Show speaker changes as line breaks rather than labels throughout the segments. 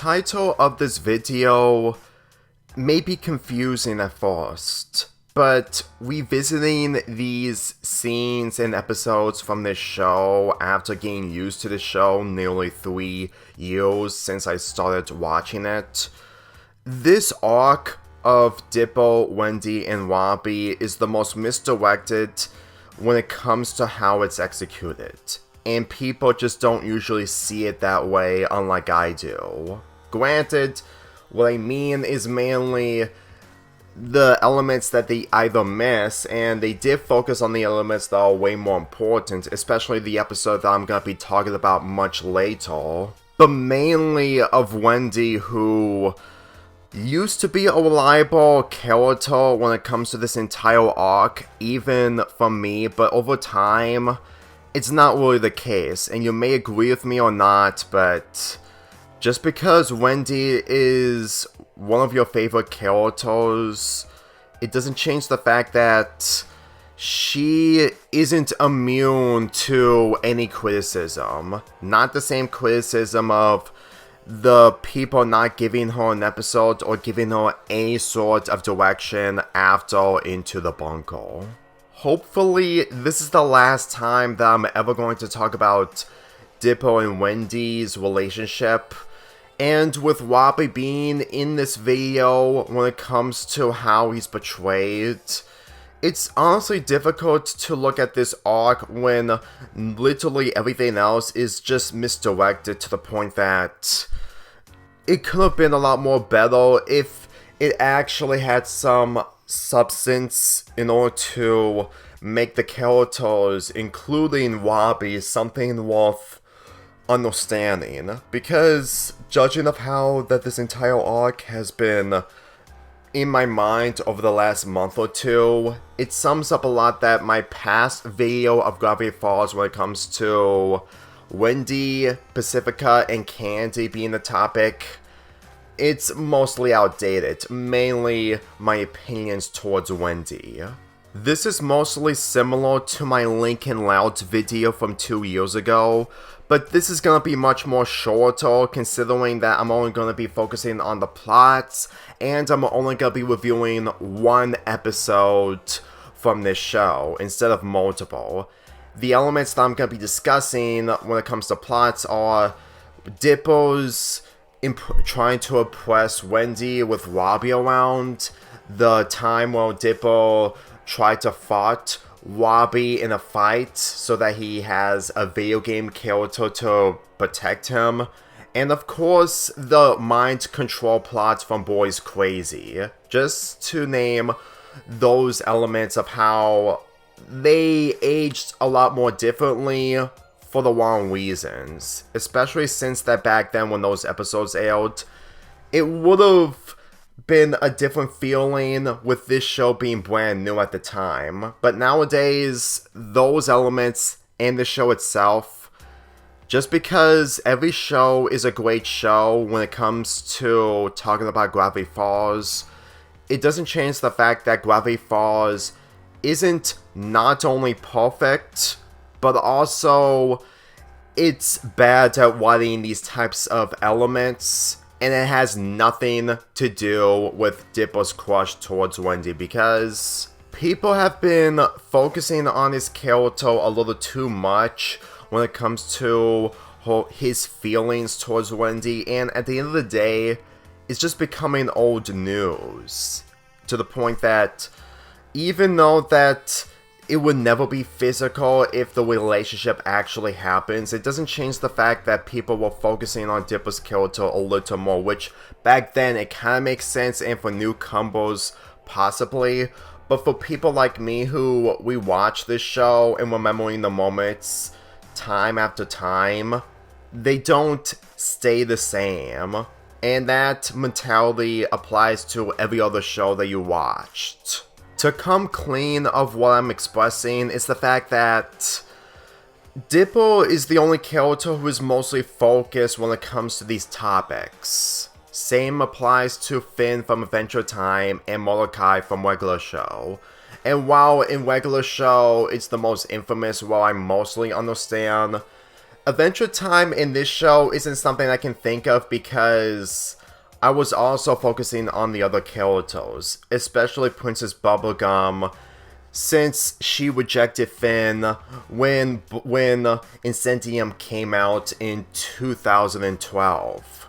title of this video may be confusing at first, but revisiting these scenes and episodes from this show after getting used to the show nearly 3 years since I started watching it, this arc of Dippo, Wendy, and Robbie is the most misdirected when it comes to how it's executed. And people just don't usually see it that way, unlike I do. Granted, what I mean is mainly the elements that they either miss, and they did focus on the elements that are way more important, especially the episode that I'm going to be talking about much later. But mainly of Wendy, who used to be a reliable character when it comes to this entire arc, even for me, but over time, it's not really the case, and you may agree with me or not, but just because Wendy is one of your favorite characters, it doesn't change the fact that she isn't immune to any criticism. Not the same criticism of the people not giving her an episode or giving her any sort of direction after Into the Bunker. Hopefully, this is the last time that I'm ever going to talk about Dippo and Wendy's relationship. And with Robbie being in this video when it comes to how he's portrayed, it's honestly difficult to look at this arc when literally everything else is just misdirected to the point that it could have been a lot more better if it actually had some substance in order to make the characters, including Robbie, something worth understanding. Because judging of how that this entire arc has been in my mind over the last month or two, it sums up a lot that my past video of Gravity Falls when it comes to Wendy, Pacifica, and Candy being the topic, it's mostly outdated, mainly my opinions towards Wendy. This is mostly similar to my Lincoln Loud video from 2 years ago, but this is going to be much more shorter considering that I'm only going to be focusing on the plots, and I'm only going to be reviewing one episode from this show instead of multiple. The elements that I'm going to be discussing when it comes to plots are Dippo's trying to impress Wendy with Robbie around, the time where Dippo tried to fight Robbie in a fight so that he has a video game character to protect him, and of course the mind control plot from Boys Crazy, just to name those elements of how they aged a lot more differently for the wrong reasons, especially since that back then when those episodes aired, it would have been a different feeling with this show being brand new at the time. But nowadays, those elements and the show itself, just because every show is a great show when it comes to talking about Gravity Falls, it doesn't change the fact that Gravity Falls isn't not only perfect, but also it's bad at writing these types of elements, and it has nothing to do with Dippo's crush towards Wendy, because people have been focusing on his character a little too much when it comes to his feelings towards Wendy, and at the end of the day, it's just becoming old news, to the point that even though that it would never be physical if the relationship actually happens, it doesn't change the fact that people were focusing on Dippo's character a little more, which back then it kind of makes sense, and for newcomers possibly, but for people like me who we watch this show and remembering the moments time after time, they don't stay the same, and that mentality applies to every other show that you watched. To come clean of what I'm expressing is the fact that Dippo is the only character who is mostly focused when it comes to these topics. Same applies to Finn from Adventure Time and Mordecai from Regular Show. And while in Regular Show it's the most infamous, while I mostly understand Adventure Time in this show isn't something I can think of because I was also focusing on the other characters, especially Princess Bubblegum, since she rejected Finn when Incentium came out in 2012.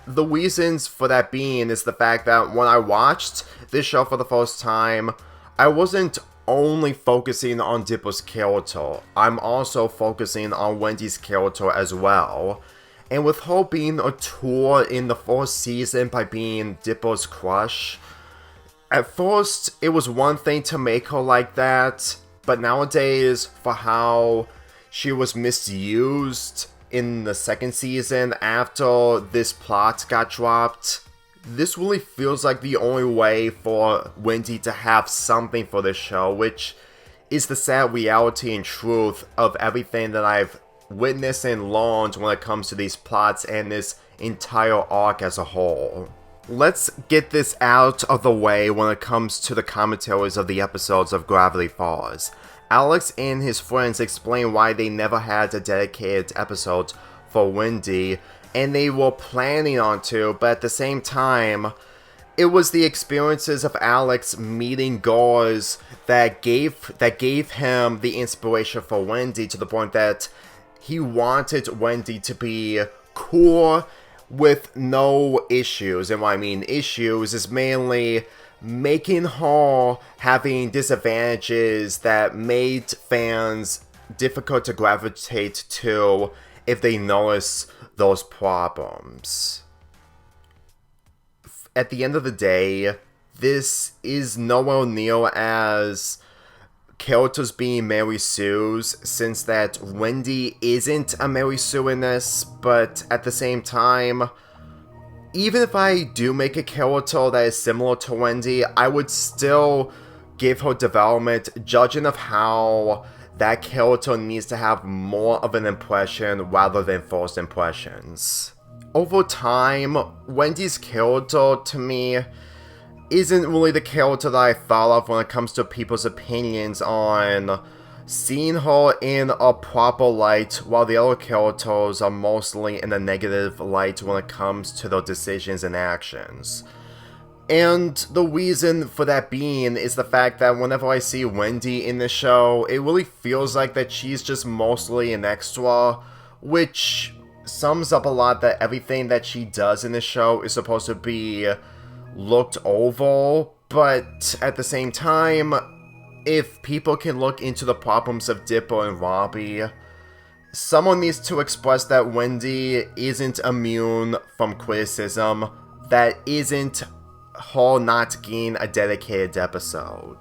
The reasons for that being is the fact that when I watched this show for the first time, I wasn't only focusing on Dippo's character, I'm also focusing on Wendy's character as well. And with her being a tour in the first season by being Dippo's crush, at first it was one thing to make her like that, but nowadays, for how she was misused in the second season after this plot got dropped, this really feels like the only way for Wendy to have something for this show, which is the sad reality and truth of everything that I've witnessed and learned when it comes to these plots and this entire arc as a whole. Let's get this out of the way when it comes to the commentaries of the episodes of Gravity Falls. Alex and his friends explain why they never had a dedicated episode for Wendy, and they were planning on to, but at the same time, it was the experiences of Alex meeting girls that gave him the inspiration for Wendy, to the point that he wanted Wendy to be cool with no issues. And what I mean issues is mainly making her having disadvantages that made fans difficult to gravitate to if they notice those problems. At the end of the day, this is nowhere near as characters being Mary Sue's, since that Wendy isn't a Mary Sue in this, but at the same time, even if I do make a character that is similar to Wendy, I would still give her development, judging of how that character needs to have more of an impression rather than first impressions. Over time, Wendy's character, to me, isn't really the character that I thought of when it comes to people's opinions on seeing her in a proper light, while the other characters are mostly in a negative light when it comes to their decisions and actions. And the reason for that being is the fact that whenever I see Wendy in the show, it really feels like that she's just mostly an extra, which sums up a lot that everything that she does in the show is supposed to be looked over, but at the same time, if people can look into the problems of Dippo and Robbie, someone needs to express that Wendy isn't immune from criticism, that isn't her not getting a dedicated episode.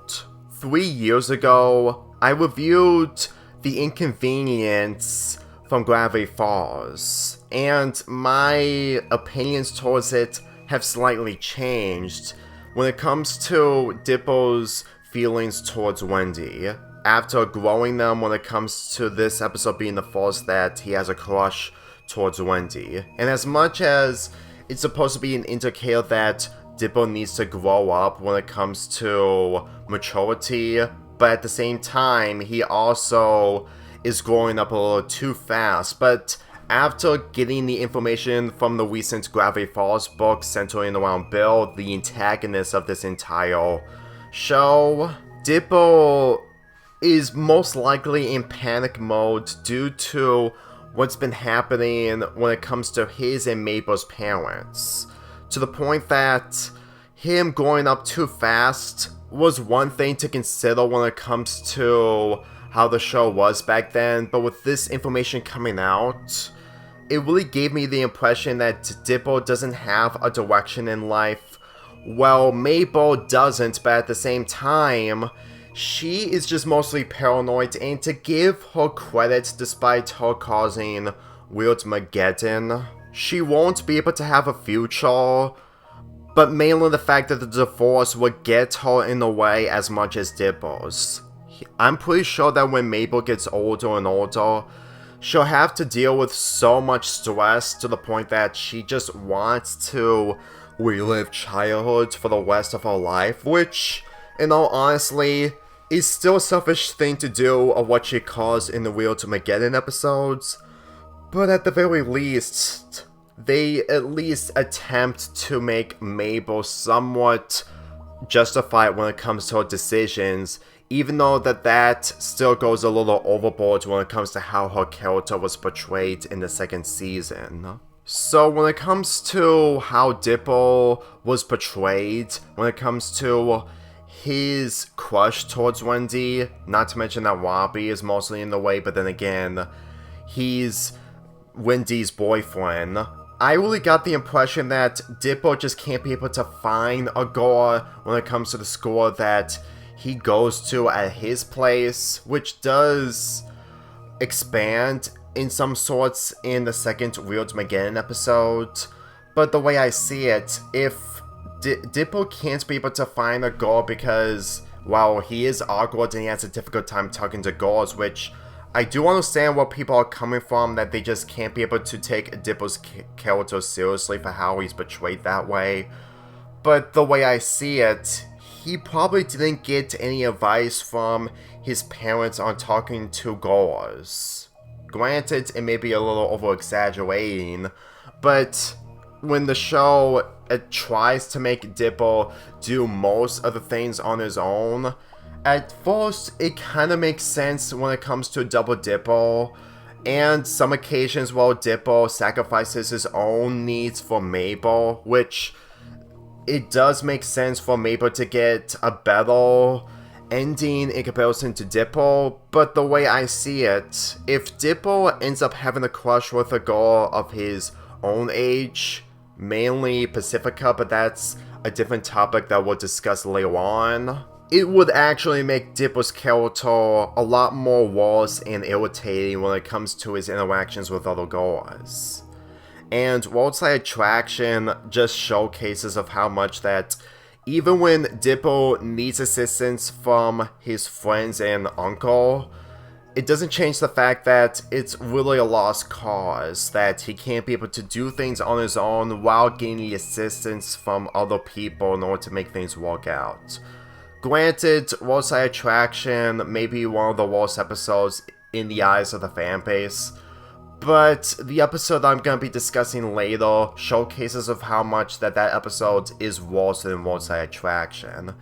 3 years ago, I reviewed The Inconvenience from Gravity Falls, and my opinions towards it have slightly changed when it comes to Dippo's feelings towards Wendy, after growing them when it comes to this episode being the first that he has a crush towards Wendy. And as much as it's supposed to be an indicator that Dippo needs to grow up when it comes to maturity, but at the same time, he also is growing up a little too fast. But after getting the information from the recent Gravity Falls book centering around Bill, the antagonist of this entire show, Dippo is most likely in panic mode due to what's been happening when it comes to his and Mabel's parents. To the point that him growing up too fast was one thing to consider when it comes to how the show was back then, but with this information coming out, it really gave me the impression that Dippo doesn't have a direction in life. Well, Mabel doesn't, but at the same time, she is just mostly paranoid, and to give her credit, despite her causing Weird Mageddon, she won't be able to have a future, but mainly the fact that the divorce would get her in the way as much as Dippo's. I'm pretty sure that when Mabel gets older and older, she'll have to deal with so much stress to the point that she just wants to relive childhood for the rest of her life, which, in all honesty, is still a selfish thing to do of what she caused in the Weird Mageddon episodes. But at the very least, they at least attempt to make Mabel somewhat justified when it comes to her decisions, even though that still goes a little overboard when it comes to how her character was portrayed in the second season. So when it comes to how Dipple was portrayed, when it comes to his crush towards Wendy, not to mention that Robbie is mostly in the way, but then again, he's Wendy's boyfriend, I really got the impression that Dipple just can't be able to find a girl when it comes to the school that he goes to at his place, which does expand in some sorts in the second Weird-Mageddon episode. But the way I see it, if Dipple can't be able to find a girl because, well, he is awkward and he has a difficult time talking to girls, which I do understand where people are coming from, that they just can't be able to take Dipple's character seriously for how he's portrayed that way. But the way I see it, he probably didn't get any advice from his parents on talking to girls. Granted, it may be a little over-exaggerating, but when the show tries to make Dipple do most of the things on his own, at first it kind of makes sense when it comes to Double Dipple, and some occasions where Dipple sacrifices his own needs for Mabel, which it does make sense for Mabel to get a better ending in comparison to Dipple, but the way I see it, if Dipple ends up having a crush with a girl of his own age, mainly Pacifica, but that's a different topic that we'll discuss later on, it would actually make Dipple's character a lot more worse and irritating when it comes to his interactions with other girls. And Worldside Attraction just showcases of how much that even when Dipple needs assistance from his friends and uncle, it doesn't change the fact that it's really a lost cause, that he can't be able to do things on his own while getting the assistance from other people in order to make things work out. Granted, Worldside Attraction may be one of the worst episodes in the eyes of the fanbase, but the episode I'm going to be discussing later showcases of how much that episode is worse than Worldside Attraction.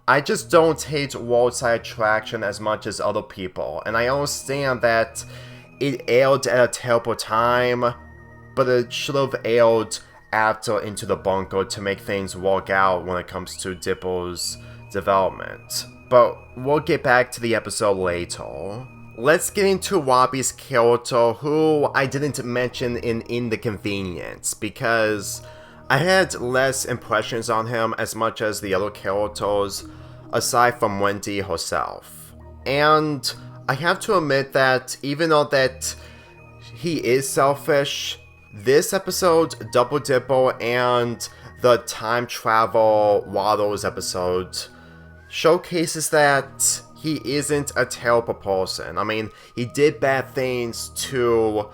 I just don't hate Worldside Attraction as much as other people, and I understand that it aired at a terrible time, but it should have aired after Into the Bunker to make things work out when it comes to Dipple's development. But we'll get back to the episode later. Let's get into Robbie's character, who I didn't mention in The Convenience, because I had less impressions on him as much as the other characters, aside from Wendy herself. And I have to admit that even though that he is selfish, this episode, Double Dipple, and the Time Travel Waddles episode showcases that he isn't a terrible person. I mean, he did bad things to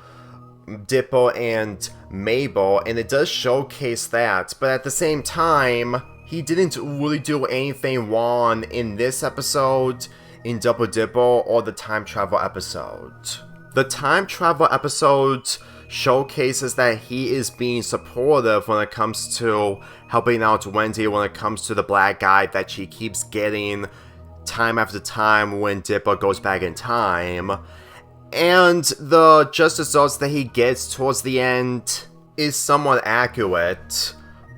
Dipple and Mabel, and it does showcase that, but at the same time, he didn't really do anything wrong in this episode, in Double Dipple, or the Time Travel episode. The Time Travel episode showcases that he is being supportive when it comes to helping out Wendy when it comes to the black guy that she keeps getting time after time when Dipple goes back in time. And the just results that he gets towards the end is somewhat accurate.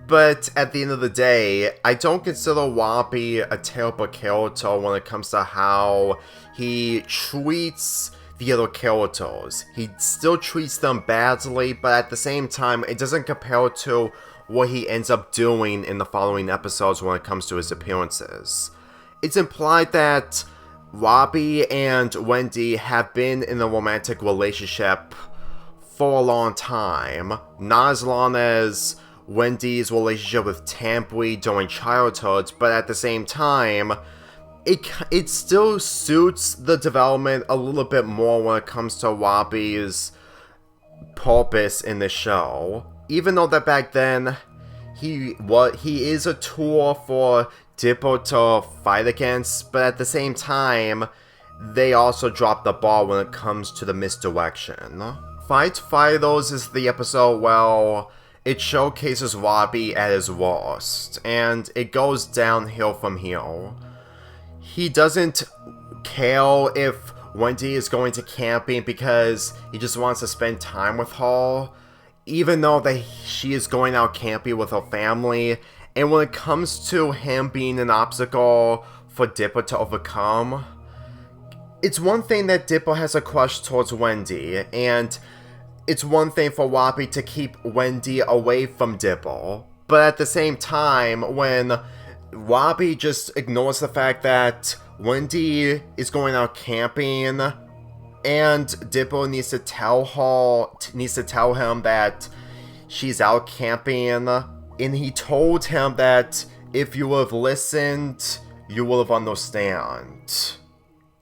But at the end of the day, I don't consider Robbie a terrible character when it comes to how he treats the other characters. He still treats them badly, but at the same time, it doesn't compare to what he ends up doing in the following episodes when it comes to his appearances. It's implied that Robbie and Wendy have been in a romantic relationship for a long time. Not as long as Wendy's relationship with Tampui during childhood, but at the same time, it still suits the development a little bit more when it comes to Robbie's purpose in the show. Even though that back then, he is a tool for Dipple to fight against, but at the same time, they also drop the ball when it comes to the misdirection. Fight Fighters is the episode, well, it showcases Robbie at his worst, and it goes downhill from here. He doesn't care if Wendy is going to camping because he just wants to spend time with her, even though she is going out camping with her family. And when it comes to him being an obstacle for Dipper to overcome, it's one thing that Dipper has a crush towards Wendy, and it's one thing for Robbie to keep Wendy away from Dipper. But at the same time, when Robbie just ignores the fact that Wendy is going out camping, and Dipper needs to tell him that she's out camping, and he told him that if you would have listened, you would have understood.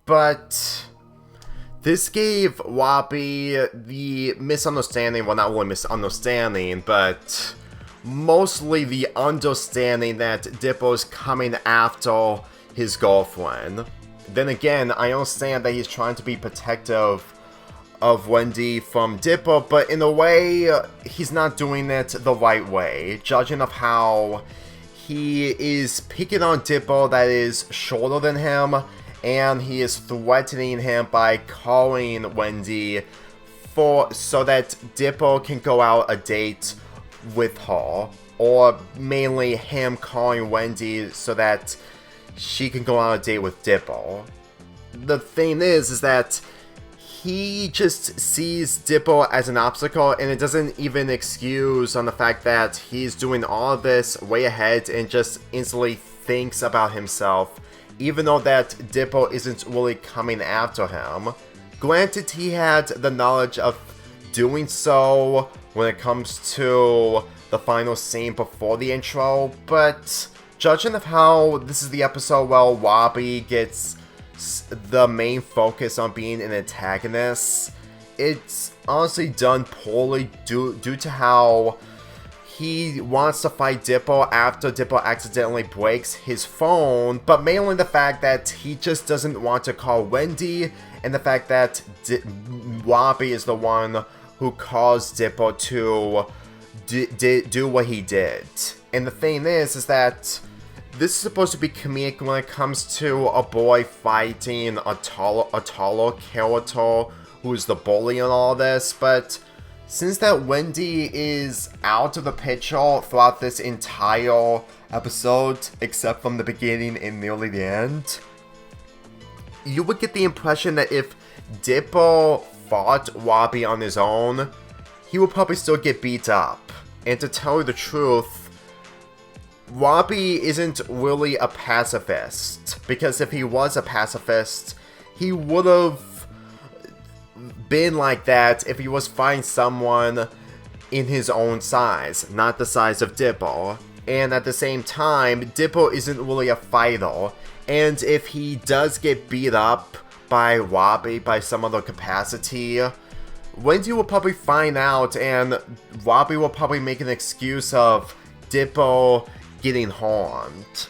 But this gave Robbie the misunderstanding, well, not really misunderstanding, but mostly the understanding that Dipper's coming after his girlfriend. Then again, I understand that he's trying to be protective of Wendy from Dipper, but in a way, he's not doing it the right way, judging of how he is picking on Dipper that is shorter than him, and he is threatening him by calling Wendy so that Dipper can go out a date with her, or mainly him calling Wendy so that she can go on a date with Dipper. The thing is that he just sees Dipper as an obstacle, and it doesn't even excuse on the fact that he's doing all of this way ahead and just instantly thinks about himself, even though that Dipper isn't really coming after him. Granted, he had the knowledge of doing so when it comes to the final scene before the intro, but judging of how this is the episode, well, Robbie gets the main focus on being an antagonist, it's honestly done poorly due to how he wants to fight Dipper after Dipper accidentally breaks his phone, but mainly the fact that he just doesn't want to call Wendy, and the fact that Robbie is the one who caused Dipper to do what he did. And the thing is that this is supposed to be comedic when it comes to a boy fighting a taller character who is the bully and all this, but since that Wendy is out of the picture throughout this entire episode, except from the beginning and nearly the end, you would get the impression that if Dipper fought Robbie on his own, he would probably still get beat up. And to tell you the truth, Robbie isn't really a pacifist, because if he was a pacifist, he would have been like that if he was fighting someone in his own size, not the size of Dipper. And at the same time, Dipper isn't really a fighter, and if he does get beat up by Robbie by some other capacity, Wendy will probably find out, and Robbie will probably make an excuse of Dipper getting harmed.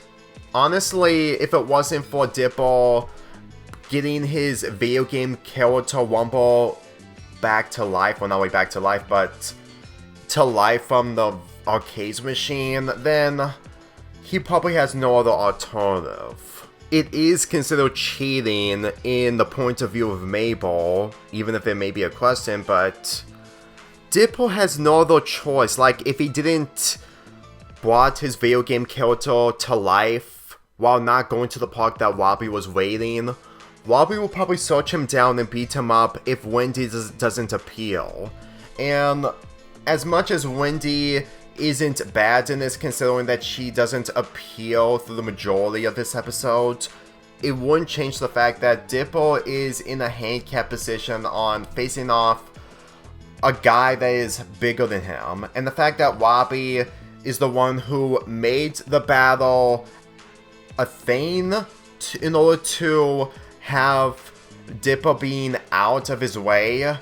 Honestly, if it wasn't for Dipper getting his video game character Rumble back to life, well, not really back to life, but to life from the arcade machine, then he probably has no other alternative. It is considered cheating in the point of view of Mabel, even if it may be a question, but Dipper has no other choice. Like, if he didn't brought his video game character to life while not going to the park that Robbie was waiting, Robbie will probably search him down and beat him up if Wendy doesn't appeal. And as much as Wendy isn't bad in this, considering that she doesn't appeal through the majority of this episode, it wouldn't change the fact that Dipper is in a handicap position on facing off a guy that is bigger than him. And the fact that Robbie is the one who made the battle a thing in order to have Dipper being out of his way.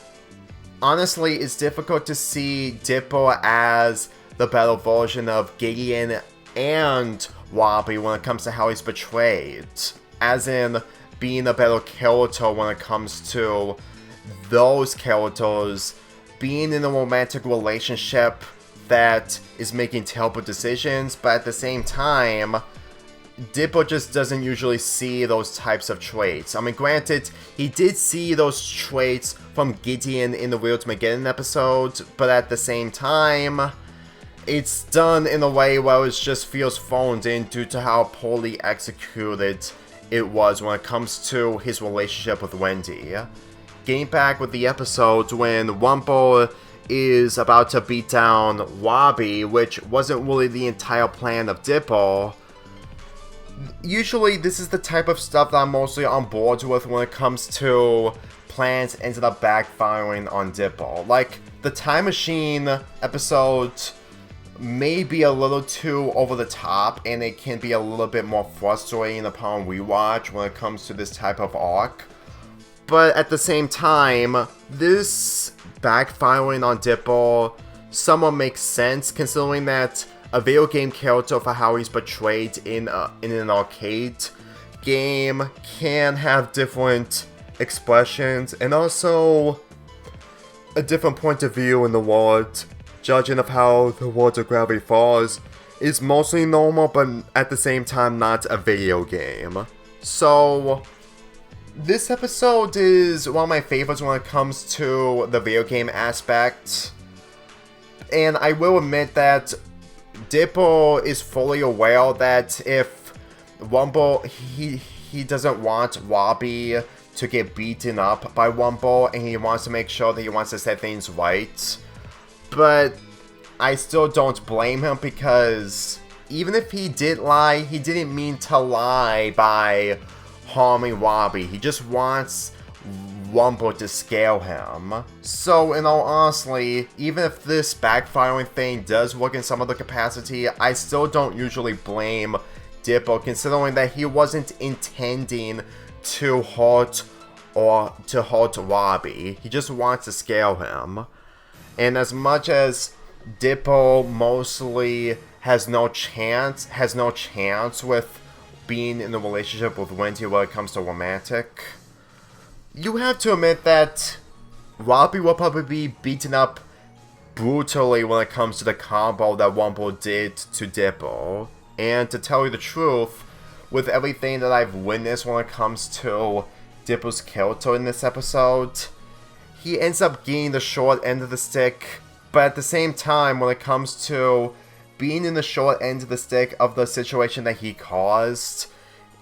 Honestly, it's difficult to see Dipper as the better version of Gideon and Robbie when it comes to how he's portrayed, as in being a better character when it comes to those characters being in a romantic relationship that is making terrible decisions, but at the same time, Dippo just doesn't usually see those types of traits. I mean, granted, he did see those traits from Gideon in the Real to Mageddon episode, but at the same time, it's done in a way where it just feels phoned in due to how poorly executed it was when it comes to his relationship with Wendy. Getting back with the episode when Wumble is about to beat down Robbie, which wasn't really the entire plan of Dippo. Usually this is the type of stuff that I'm mostly on board with when it comes to plans ended up backfiring on Dippo. Like, the Time Machine episode may be a little too over the top, and it can be a little bit more frustrating upon rewatch when it comes to this type of arc. But at the same time, this backfiring on Dippo somewhat makes sense, considering that a video game character for how he's portrayed in an arcade game can have different expressions and also a different point of view in the world. Judging of how the world of Gravity Falls is mostly normal, but at the same time not a video game. So, this episode is one of my favorites when it comes to the video game aspect. And I will admit that Dippo is fully aware that if Wumble, he doesn't want Robbie to get beaten up by Wumble, and he wants to make sure that he wants to set things right. But I still don't blame him, because even if he did lie, he didn't mean to lie by harming Robbie. He just wants Wumble to scale him. So, in all honesty, even if this backfiring thing does work in some other capacity, I still don't usually blame Dippo, considering that he wasn't intending to hurt Robbie. He just wants to scale him. And as much as Dippo mostly has no chance with being in a relationship with Wendy when it comes to romantic, you have to admit that Robbie will probably be beaten up brutally when it comes to the combo that Wumble did to Dippo. And to tell you the truth, with everything that I've witnessed when it comes to Dippo's character in this episode, he ends up getting the short end of the stick. But at the same time, when it comes to being in the short end of the stick of the situation that he caused,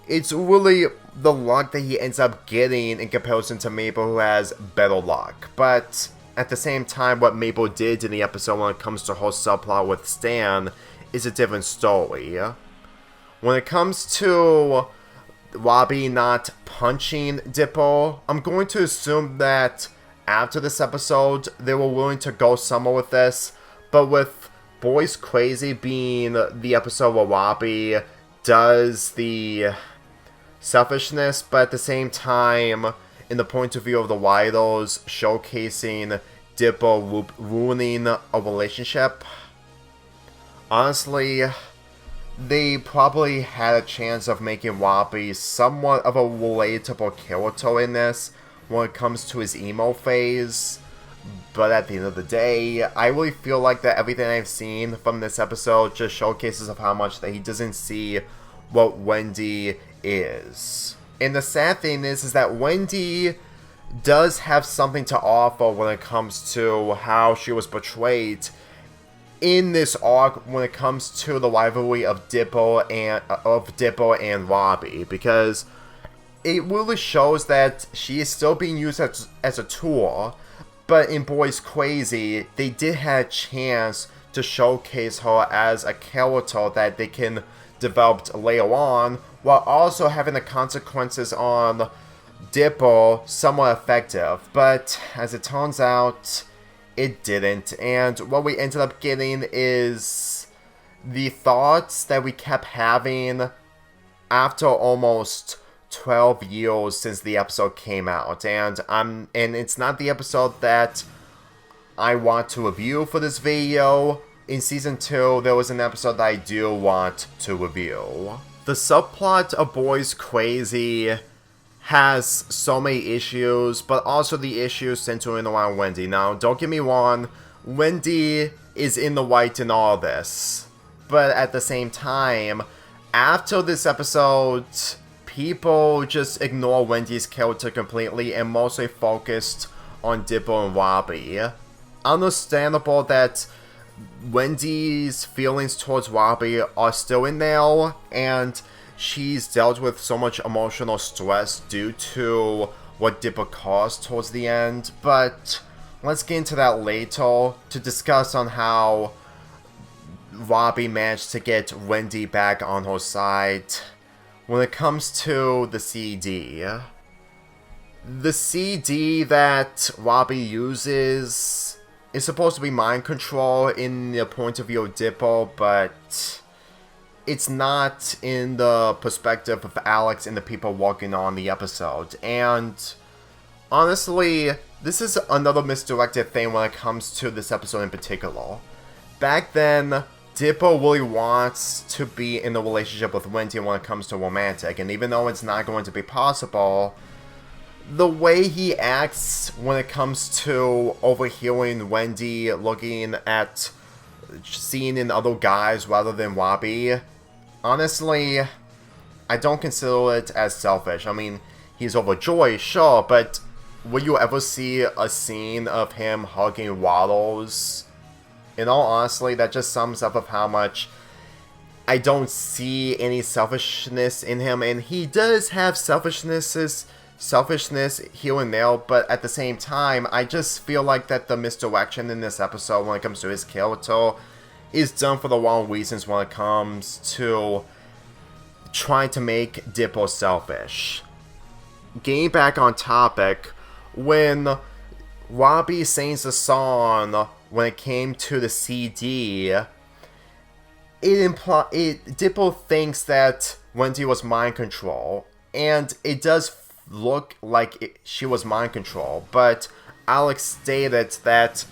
it's really the luck that he ends up getting in comparison to Mabel, who has better luck. But at the same time, what Mabel did in the episode when it comes to her subplot with Stan is a different story. When it comes to Robbie not punching Dippo, I'm going to assume that after this episode, they were willing to go somewhere with this, but with Boys Crazy being the episode where Robbie does the selfishness, but at the same time, in the point of view of the writers, showcasing Dippo ruining a relationship, honestly, they probably had a chance of making Robbie somewhat of a relatable character in this when it comes to his emo phase. But at the end of the day, I really feel like that everything I've seen from this episode just showcases of how much that he doesn't see what Wendy is. And the sad thing is that Wendy does have something to offer when it comes to how she was portrayed in this arc when it comes to the rivalry of Dippo and Robbie, because it really shows that she is still being used as a tool. But in Boys Crazy, they did have a chance to showcase her as a character that they can develop later on, while also having the consequences on Dippo somewhat effective. But as it turns out, it didn't. And what we ended up getting is the thoughts that we kept having after almost 12 years since the episode came out, and it's not the episode that I want to review for this video. In Season 2, there was an episode that I do want to review. The subplot of Boys Crazy has so many issues, but also the issues centering around Wendy. Now, don't get me wrong, Wendy is in the right in all this, but at the same time, after this episode, people just ignore Wendy's character completely and mostly focused on Dippo and Robbie. Understandable that Wendy's feelings towards Robbie are still in there, and she's dealt with so much emotional stress due to what Dippo caused towards the end, but let's get into that later to discuss on how Robbie managed to get Wendy back on her side. When it comes to the CD that Robbie uses is supposed to be mind control in the point of view of Dippo, but it's not in the perspective of Alex and the people working on the episode. And honestly, this is another misdirected thing when it comes to this episode in particular. Back then, Dippo really wants to be in a relationship with Wendy when it comes to romantic, and even though it's not going to be possible, the way he acts when it comes to overhearing Wendy looking at seeing in other guys rather than Robbie, honestly, I don't consider it as selfish. I mean, he's overjoyed, sure, but will you ever see a scene of him hugging Waddles? In all honesty, that just sums up of how much I don't see any selfishness in him, and he does have selfishness here and there, but at the same time, I just feel like that the misdirection in this episode when it comes to his character is done for the wrong reasons when it comes to trying to make Dippo selfish. Getting back on topic, when Robbie sings the song when it came to the CD, Dippo thinks that Wendy was mind control, and it does look like she was mind control, but Alex stated that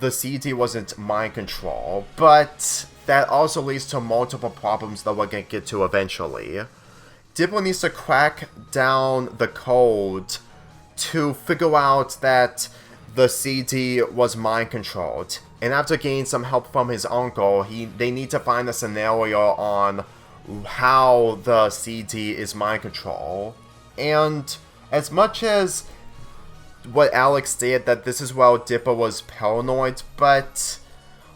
the CD wasn't mind control, but that also leads to multiple problems that we're gonna get to eventually. Dippo needs to crack down the code to figure out that the CD was mind controlled, and after getting some help from his uncle, they need to find a scenario on how the CD is mind control. And as much as what Alex stated that this is why Dippo was paranoid, but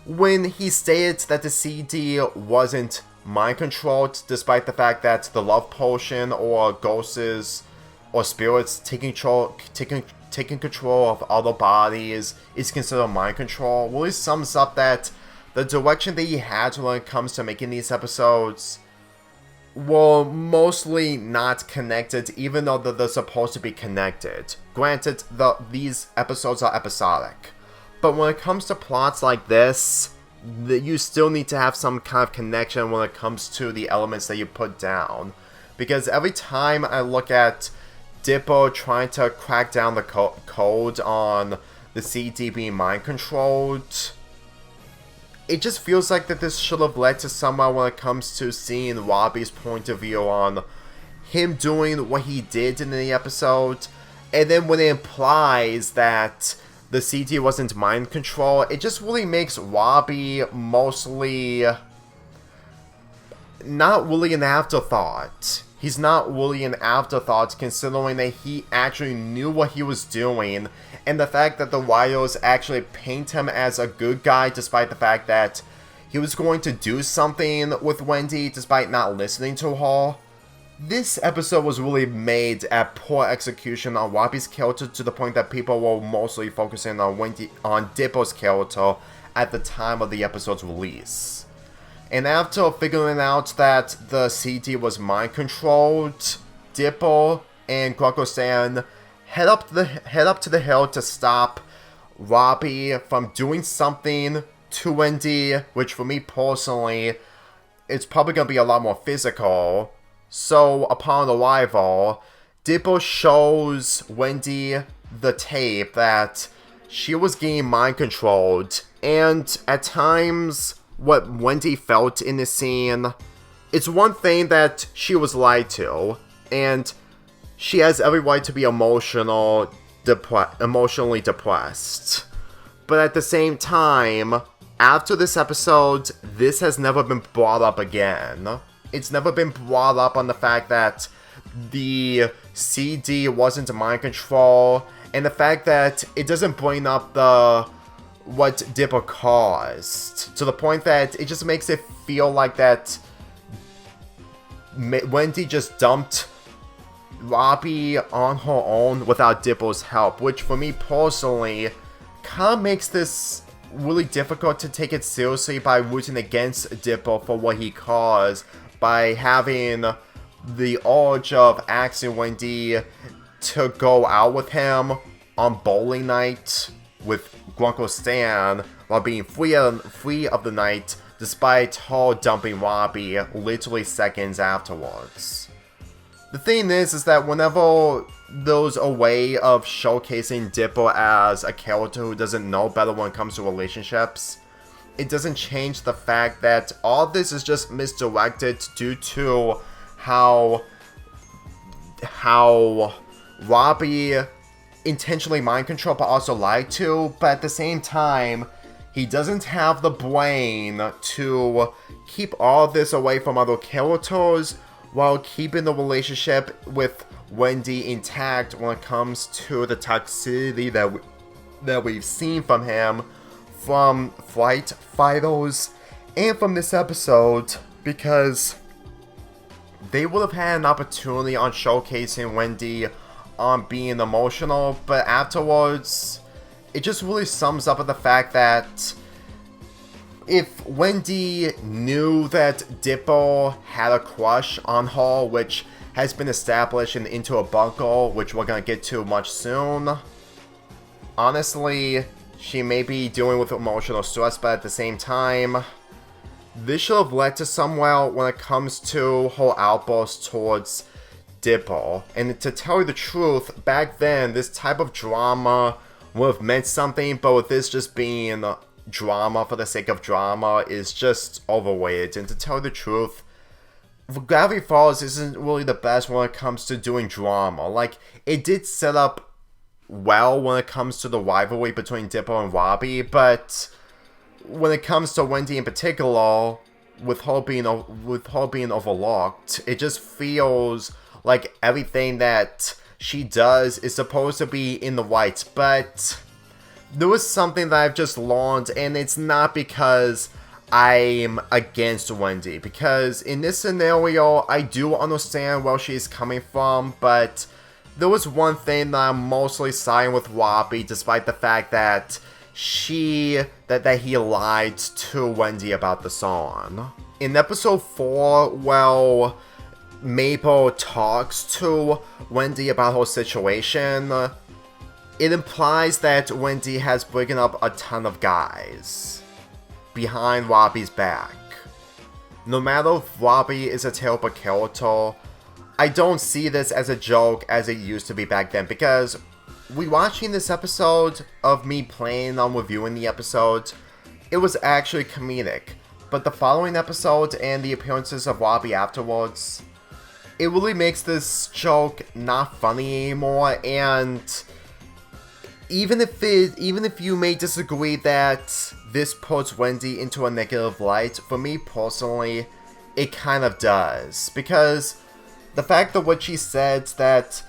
when he stated that the CD wasn't mind controlled, despite the fact that the love potion or ghosts or spirits taking control of other bodies is considered mind control, really sums up that the direction that he had when it comes to making these episodes were mostly not connected, even though they're supposed to be connected. Granted, these episodes are episodic, but when it comes to plots like this, you still need to have some kind of connection when it comes to the elements that you put down. Because every time I look at Dippo trying to crack down the code on the CD being mind controlled, it just feels like that this should have led to somehow when it comes to seeing Robbie's point of view on him doing what he did in the episode, and then when it implies that the CD wasn't mind control, it just really makes Robbie mostly not really an afterthought. He's not really an afterthought considering that he actually knew what he was doing, and the fact that the writers actually paint him as a good guy despite the fact that he was going to do something with Wendy despite not listening to her. This episode was really made at poor execution on Robbie's character to the point that people were mostly focusing on Dippo's character at the time of the episode's release. And after figuring out that the CD was mind controlled, Dippo and Greco-san head up to the hill to stop Robbie from doing something to Wendy, which for me personally, it's probably going to be a lot more physical. So upon arrival, Dippo shows Wendy the tape that she was getting mind controlled, and at times what Wendy felt in this scene, it's one thing that she was lied to, and she has every right to be emotionally depressed. But at the same time, after this episode, this has never been brought up again. It's never been brought up on the fact that the CD wasn't mind control, and the fact that it doesn't bring up what Dipper caused, to the point that it just makes it feel like that Wendy just dumped Robbie on her own without Dipper's help, which for me personally kind of makes this really difficult to take it seriously by rooting against Dipper for what he caused, by having the urge of asking Wendy to go out with him on bowling night with Grunkle Stan while being free of the night, despite her dumping Robbie literally seconds afterwards. The thing is that whenever there's a way of showcasing Dipper as a character who doesn't know better when it comes to relationships, it doesn't change the fact that all this is just misdirected due to how Robbie intentionally mind control but also lied to, but at the same time, he doesn't have the brain to keep all this away from other characters while keeping the relationship with Wendy intact when it comes to the toxicity that we've seen from him from Flight Fighters and from this episode, because they would have had an opportunity on showcasing Wendy on being emotional, but afterwards, it just really sums up with the fact that if Wendy knew that Dipper had a crush on her, which has been established in Into a Bunker, which we're gonna get to much soon, honestly, she may be dealing with emotional stress, but at the same time, this should have led to somewhere when it comes to her outburst towards Dipper. And to tell you the truth, back then, this type of drama would have meant something, but with this just being drama for the sake of drama is just overrated. And to tell you the truth, Gravity Falls isn't really the best when it comes to doing drama. Like, it did set up well when it comes to the rivalry between Dipper and Robbie, but when it comes to Wendy in particular, with her being overlooked, it just feels like everything that she does is supposed to be in the right. But there was something that I've just learned, and it's not because I'm against Wendy, because in this scenario, I do understand where she's coming from, but there was one thing that I'm mostly siding with Robbie, despite the fact that he lied to Wendy about the song. In episode 4, well, Maple talks to Wendy about her situation, it implies that Wendy has broken up a ton of guys behind Robbie's back. No matter if Robbie is a terrible character, I don't see this as a joke as it used to be back then, because rewatching this episode of me planning on reviewing the episode, it was actually comedic. But the following episode and the appearances of Robbie afterwards, it really makes this joke not funny anymore. And even if you may disagree that this puts Wendy into a negative light, for me personally, it kind of does. Because the fact that what she said that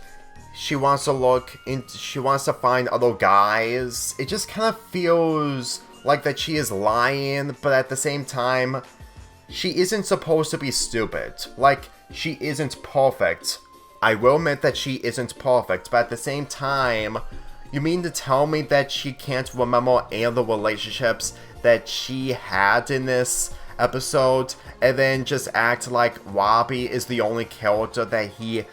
she wants to find other guys, it just kind of feels like that she is lying, but at the same time, she isn't supposed to be stupid. Like, she isn't perfect. I will admit that she isn't perfect, but at the same time, you mean to tell me that she can't remember any of the relationships that she had in this episode, and then just act like Robbie is the only character that she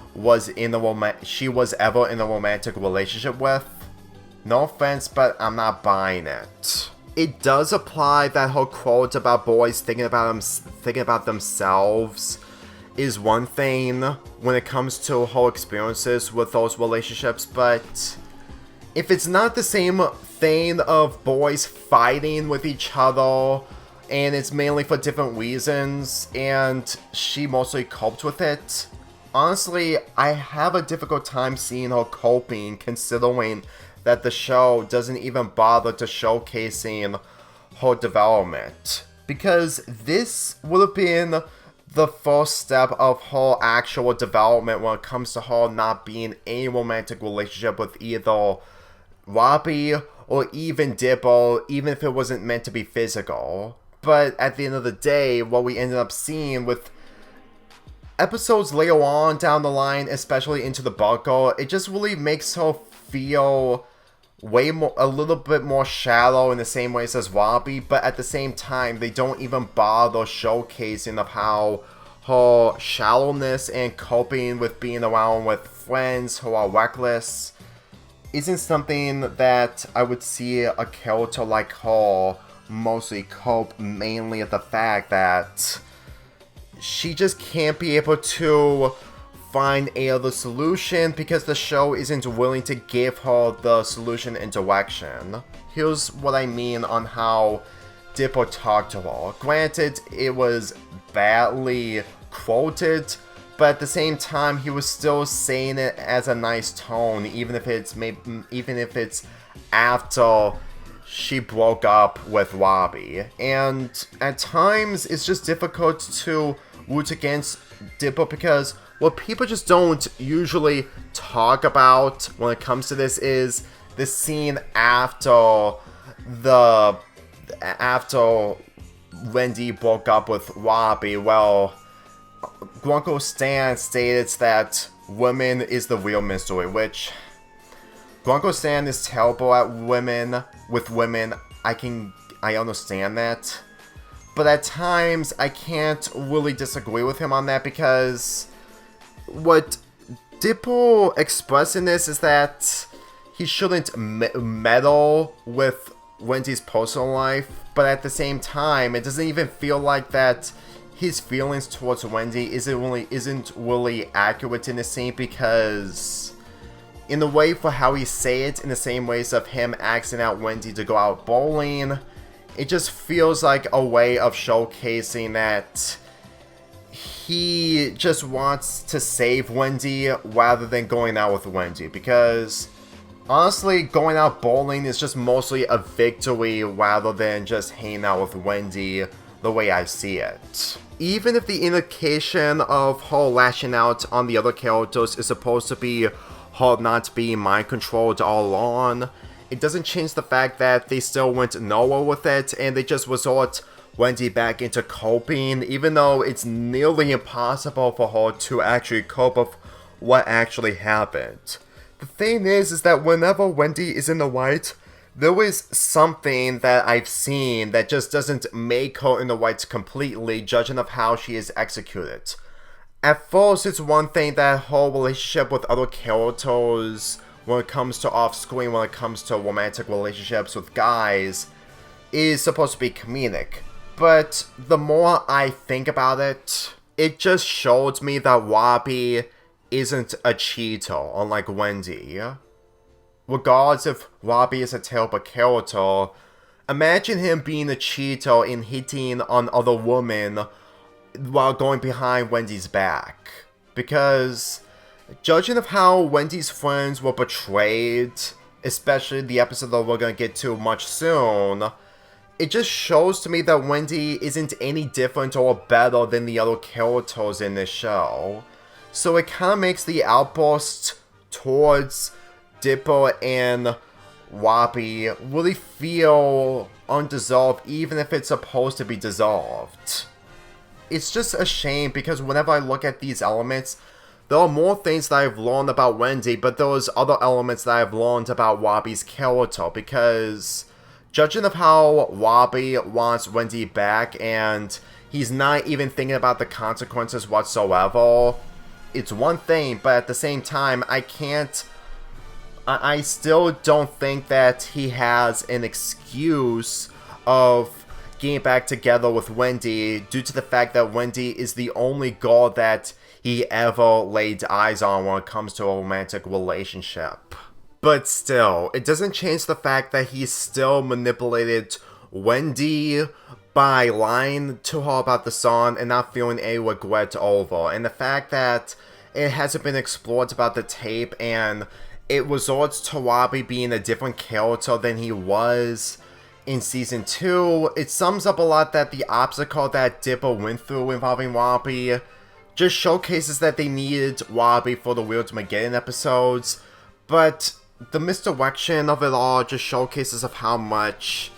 was ever in a romantic relationship with? No offense, but I'm not buying it. It does apply that her quote about boys thinking about themselves is one thing when it comes to her experiences with those relationships, but if it's not the same thing of boys fighting with each other, and it's mainly for different reasons, and she mostly coped with it, honestly, I have a difficult time seeing her coping, considering that the show doesn't even bother to showcasing her development. Because this would have been the first step of her actual development when it comes to her not being in a romantic relationship with either Robbie or even Dippo, even if it wasn't meant to be physical. But at the end of the day, what we ended up seeing with episodes later on down the line, especially into the buckle, it just really makes her feel a little bit more shallow in the same ways as Robbie, but at the same time, they don't even bother showcasing of how her shallowness and coping with being around with friends who are reckless isn't something that I would see a character like her mostly cope, mainly at the fact that she just can't be able to find a other solution because the show isn't willing to give her the solution and direction. Here's what I mean on how Dippo talked to her. Granted, it was badly quoted, but at the same time, he was still saying it as a nice tone, even if it's after she broke up with Robbie. And at times, it's just difficult to root against Dippo because what people just don't usually talk about when it comes to this is the scene after Wendy broke up with Robbie. Well, Grunko Stan stated that women is the real mystery, which Grunko Stan is terrible at women. With women, I understand that. But at times, I can't really disagree with him on that because what Dippo expressed in this is that he shouldn't meddle with Wendy's personal life, but at the same time, it doesn't even feel like that his feelings towards Wendy isn't really accurate in the scene because in the way for how he say it, in the same ways of him asking out Wendy to go out bowling, it just feels like a way of showcasing that he just wants to save Wendy rather than going out with Wendy. Because honestly, going out bowling is just mostly a victory rather than just hanging out with Wendy the way I see it. Even if the indication of her lashing out on the other characters is supposed to be her not being mind controlled all along, it doesn't change the fact that they still went nowhere with it and they just resort Wendy back into coping, even though it's nearly impossible for her to actually cope with what actually happened. The thing is that whenever Wendy is in the right, there is something that I've seen that just doesn't make her in the right completely, judging of how she is executed. At first, it's one thing that her relationship with other characters, when it comes to off-screen, when it comes to romantic relationships with guys, is supposed to be comedic. But the more I think about it, it just showed me that Robbie isn't a cheater, unlike Wendy. Regardless if Robbie is a terrible character, imagine him being a cheater and hitting on other women while going behind Wendy's back. Because judging of how Wendy's friends were betrayed, especially the episode that we're going to get to much soon, it just shows to me that Wendy isn't any different or better than the other characters in this show. So it kind of makes the outburst towards Dippo and Robbie really feel undeserved, even if it's supposed to be deserved. It's just a shame because whenever I look at these elements, there are more things that I've learned about Wendy, but there's other elements that I've learned about Robbie's character, because judging of how Robbie wants Wendy back and he's not even thinking about the consequences whatsoever, it's one thing, but at the same time, I still don't think that he has an excuse of getting back together with Wendy due to the fact that Wendy is the only girl that he ever laid eyes on when it comes to a romantic relationship. But still, it doesn't change the fact that he still manipulated Wendy by lying to her about the song and not feeling any regret over. And the fact that it hasn't been explored about the tape, and it resorts to Robbie being a different character than he was in Season 2. It sums up a lot that the obstacle that Dipper went through involving Robbie just showcases that they needed Robbie for the Weird Mageddon episodes, but the misdirection of it all just showcases of how much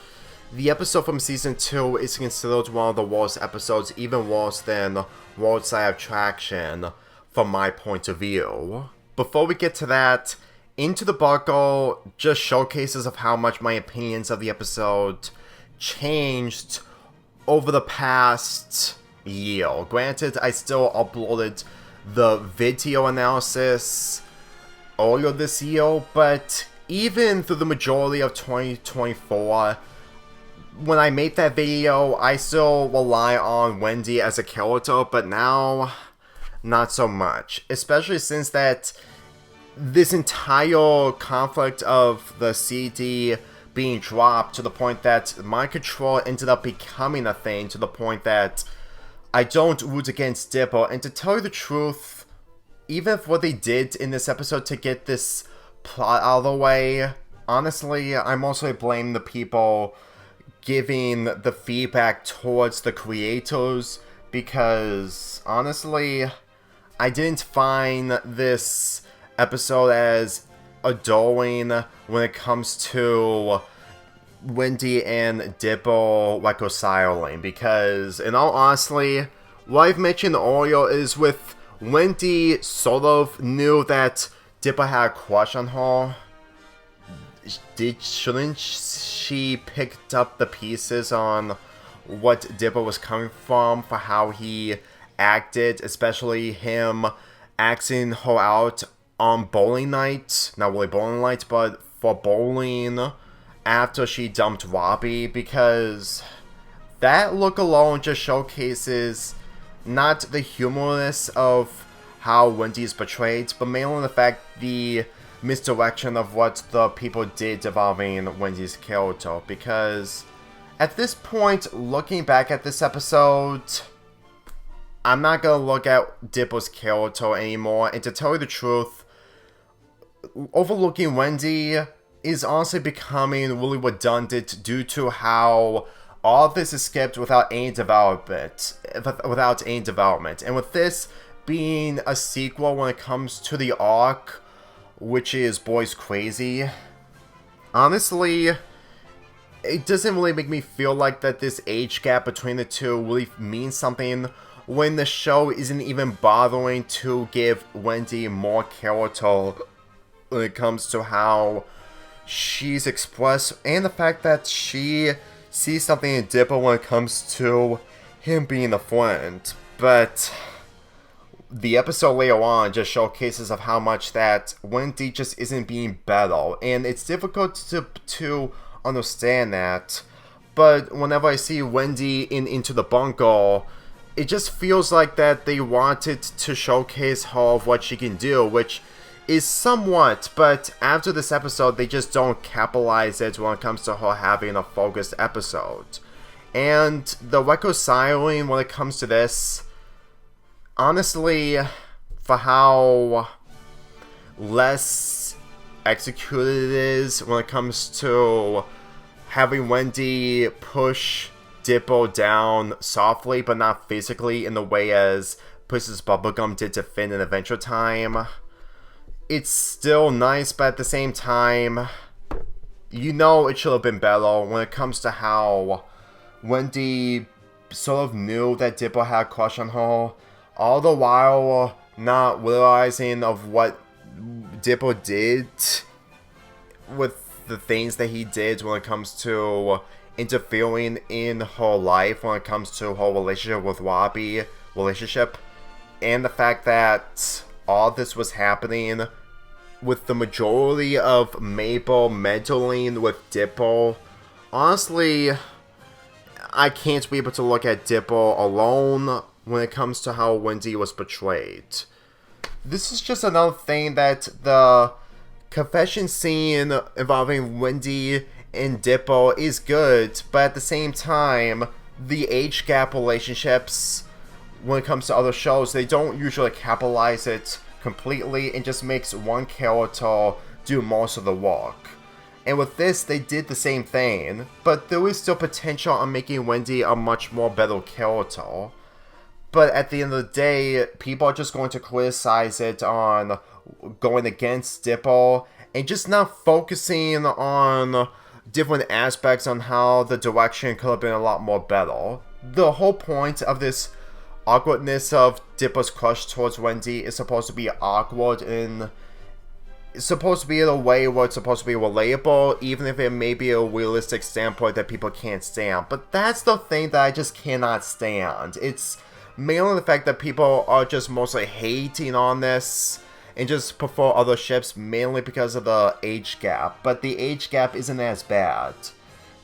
the episode from Season 2 is considered one of the worst episodes, even worse than World Side Attraction, from my point of view. Before we get to that, Into the Buckle just showcases of how much my opinions of the episode changed over the past year. Granted, I still uploaded the video analysis earlier this year, but even through the majority of 2024, when I made that video, I still rely on Wendy as a character, but now, not so much. Especially since that this entire conflict of the CD being dropped to the point that mind control ended up becoming a thing, to the point that I don't root against Dipper. And to tell you the truth, even if what they did in this episode to get this plot out of the way, honestly, I mostly blame the people giving the feedback towards the creators, because honestly, I didn't find this episode as adoring when it comes to Wendy and Dipper reconciling, because in all honesty, what I've mentioned earlier is with Wendy sort of knew that Dipper had a crush on her. Shouldn't she picked up the pieces on what Dipper was coming from for how he acted, especially him asking her out on bowling night, not really bowling night, but for bowling after she dumped Robbie, because that look alone just showcases not the humorlessness of how Wendy is portrayed, but mainly the fact the misdirection of what the people did involving Wendy's character. Because at this point, looking back at this episode, I'm not gonna look at Dipper's character anymore, and to tell you the truth, overlooking Wendy is honestly becoming really redundant due to how all of this is skipped without any development. And with this being a sequel when it comes to the arc, which is Boys Crazy, honestly, it doesn't really make me feel like that this age gap between the two really means something when the show isn't even bothering to give Wendy more character when it comes to how she's expressed, and the fact that she sees something in Dipper when it comes to him being a friend. But the episode later on just showcases of how much that Wendy just isn't being better, and it's difficult to understand that. But whenever I see Wendy Into the Bunker, it just feels like that they wanted to showcase her of what she can do, which is somewhat, but after this episode, they just don't capitalize it when it comes to her having a focused episode. And the reconciling when it comes to this, honestly, for how less executed it is when it comes to having Wendy push Dipper down softly but not physically in the way as Princess Bubblegum did to Finn in Adventure Time, it's still nice, but at the same time, you know it should have been better when it comes to how Wendy sort of knew that Dipper had a crush on her, all the while not realizing of what Dipper did with the things that he did when it comes to interfering in her life, when it comes to her relationship with Robbie, and the fact that all this was happening with the majority of Mabel meddling with Dipper. Honestly, I can't be able to look at Dipper alone when it comes to how Wendy was portrayed. This is just another thing that the confession scene involving Wendy and Dipper is good, but at the same time, the age gap relationships when it comes to other shows, they don't usually capitalize it completely and just makes one character do most of the work. And with this, they did the same thing, but there is still potential on making Wendy a much more better character. But at the end of the day, people are just going to criticize it on going against Dipple and just not focusing on different aspects on how the direction could have been a lot more better. The whole point of this awkwardness of Dipple's crush towards Wendy is supposed to be awkward and it's supposed to be in a way where it's supposed to be relatable, even if it may be a realistic standpoint that people can't stand. But that's the thing that I just cannot stand. It's mainly the fact that people are just mostly hating on this and just prefer other ships mainly because of the age gap. But the age gap isn't as bad.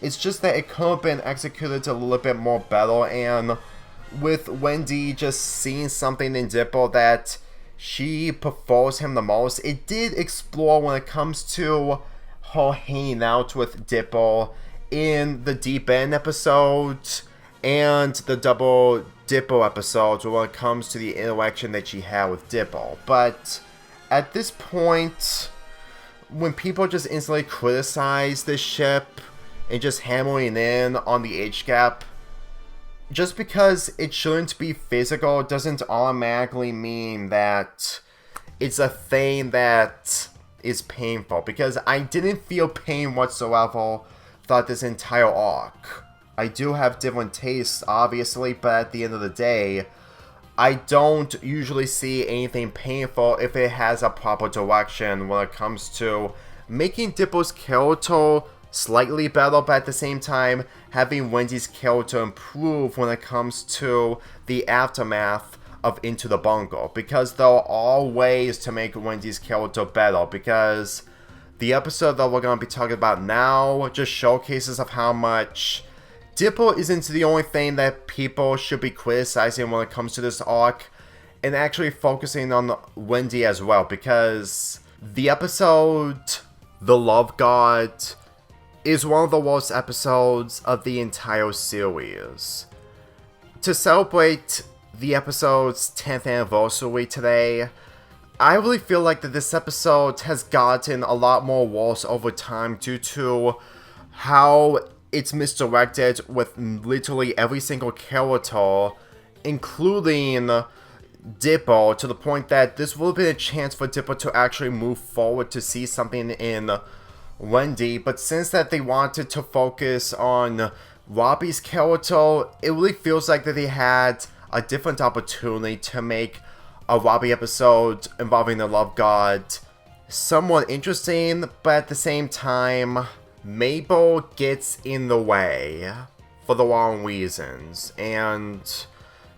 It's just that it could have been executed a little bit more better, and with Wendy just seeing something in Dipple that she prefers him the most, it did explore when it comes to her hanging out with Dipple in the Deep End episode and the Double Dipple episode when it comes to the interaction that she had with Dipple. But at this point, when people just instantly criticize this ship and just hammering in on the age gap, just because it shouldn't be physical doesn't automatically mean that it's a thing that is painful. Because I didn't feel pain whatsoever throughout this entire arc. I do have different tastes, obviously, but at the end of the day, I don't usually see anything painful if it has a proper direction when it comes to making Dipple's character slightly better, but at the same time having Wendy's character improve when it comes to the aftermath of Into the Bungle, because there are all ways to make Wendy's character better, because the episode that we're going to be talking about now just showcases of how much Dipple isn't the only thing that people should be criticizing when it comes to this arc, and actually focusing on Wendy as well, because the episode The Love God is one of the worst episodes of the entire series. To celebrate the episode's 10th anniversary today, I really feel like that this episode has gotten a lot more worse over time due to how it's misdirected with literally every single character, including Dipple, to the point that this would have been a chance for Dipple to actually move forward to see something in Wendy, but since that they wanted to focus on Robbie's character, it really feels like that they had a different opportunity to make a Robbie episode involving the Love God somewhat interesting, but at the same time, Mabel gets in the way for the wrong reasons, and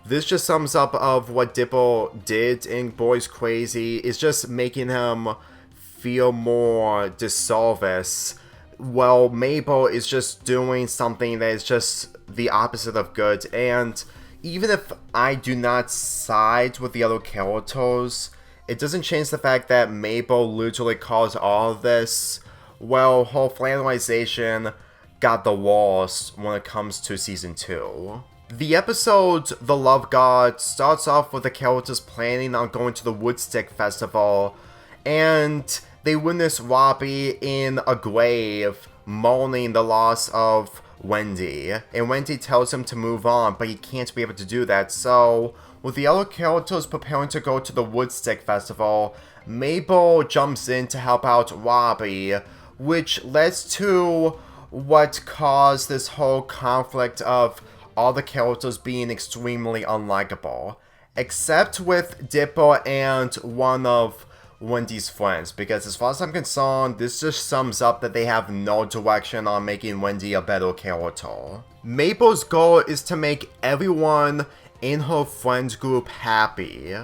this just sums up of what Dipple did in Boys Crazy, is just making him feel more disservice, while Mabel is just doing something that is just the opposite of good. And even if I do not side with the other characters, it doesn't change the fact that Mabel literally caused all of this. Well, her flannerization got the worst when it comes to Season 2. The episode The Love God starts off with the characters planning on going to the Woodstick Festival, and they witness Robbie in a grave mourning the loss of Wendy, and Wendy tells him to move on, but he can't be able to do that. So with the other characters preparing to go to the Woodstick Festival, Mabel jumps in to help out Robbie, which leads to what caused this whole conflict of all the characters being extremely unlikable, except with Dipple and one of Wendy's friends, because as far as I'm concerned, this just sums up that they have no direction on making Wendy a better character. Mabel's goal is to make everyone in her friends group happy,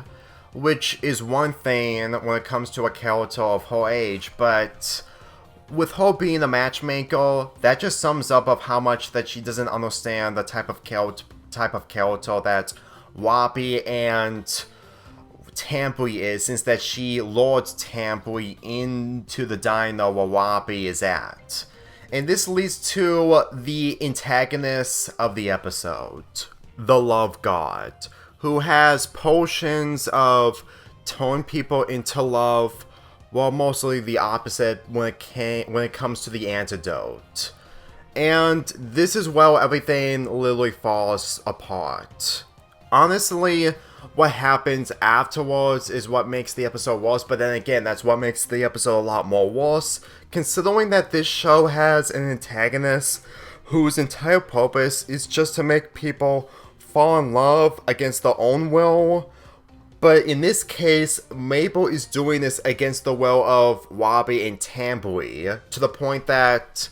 which is one thing when it comes to a character of her age, but with her being a matchmaker, that just sums up of how much that she doesn't understand the type of character that Robbie and Tampui is, since that she lures Tampui into the diner where Robbie is at. And this leads to the antagonist of the episode, the Love God, who has potions of turn people into love, well, mostly the opposite when it comes to the antidote. And this is where everything literally falls apart. Honestly, what happens afterwards is what makes the episode worse, but then again, that's what makes the episode a lot more worse, considering that this show has an antagonist whose entire purpose is just to make people fall in love against their own will. But in this case, Mabel is doing this against the will of Robbie and Tambly, to the point that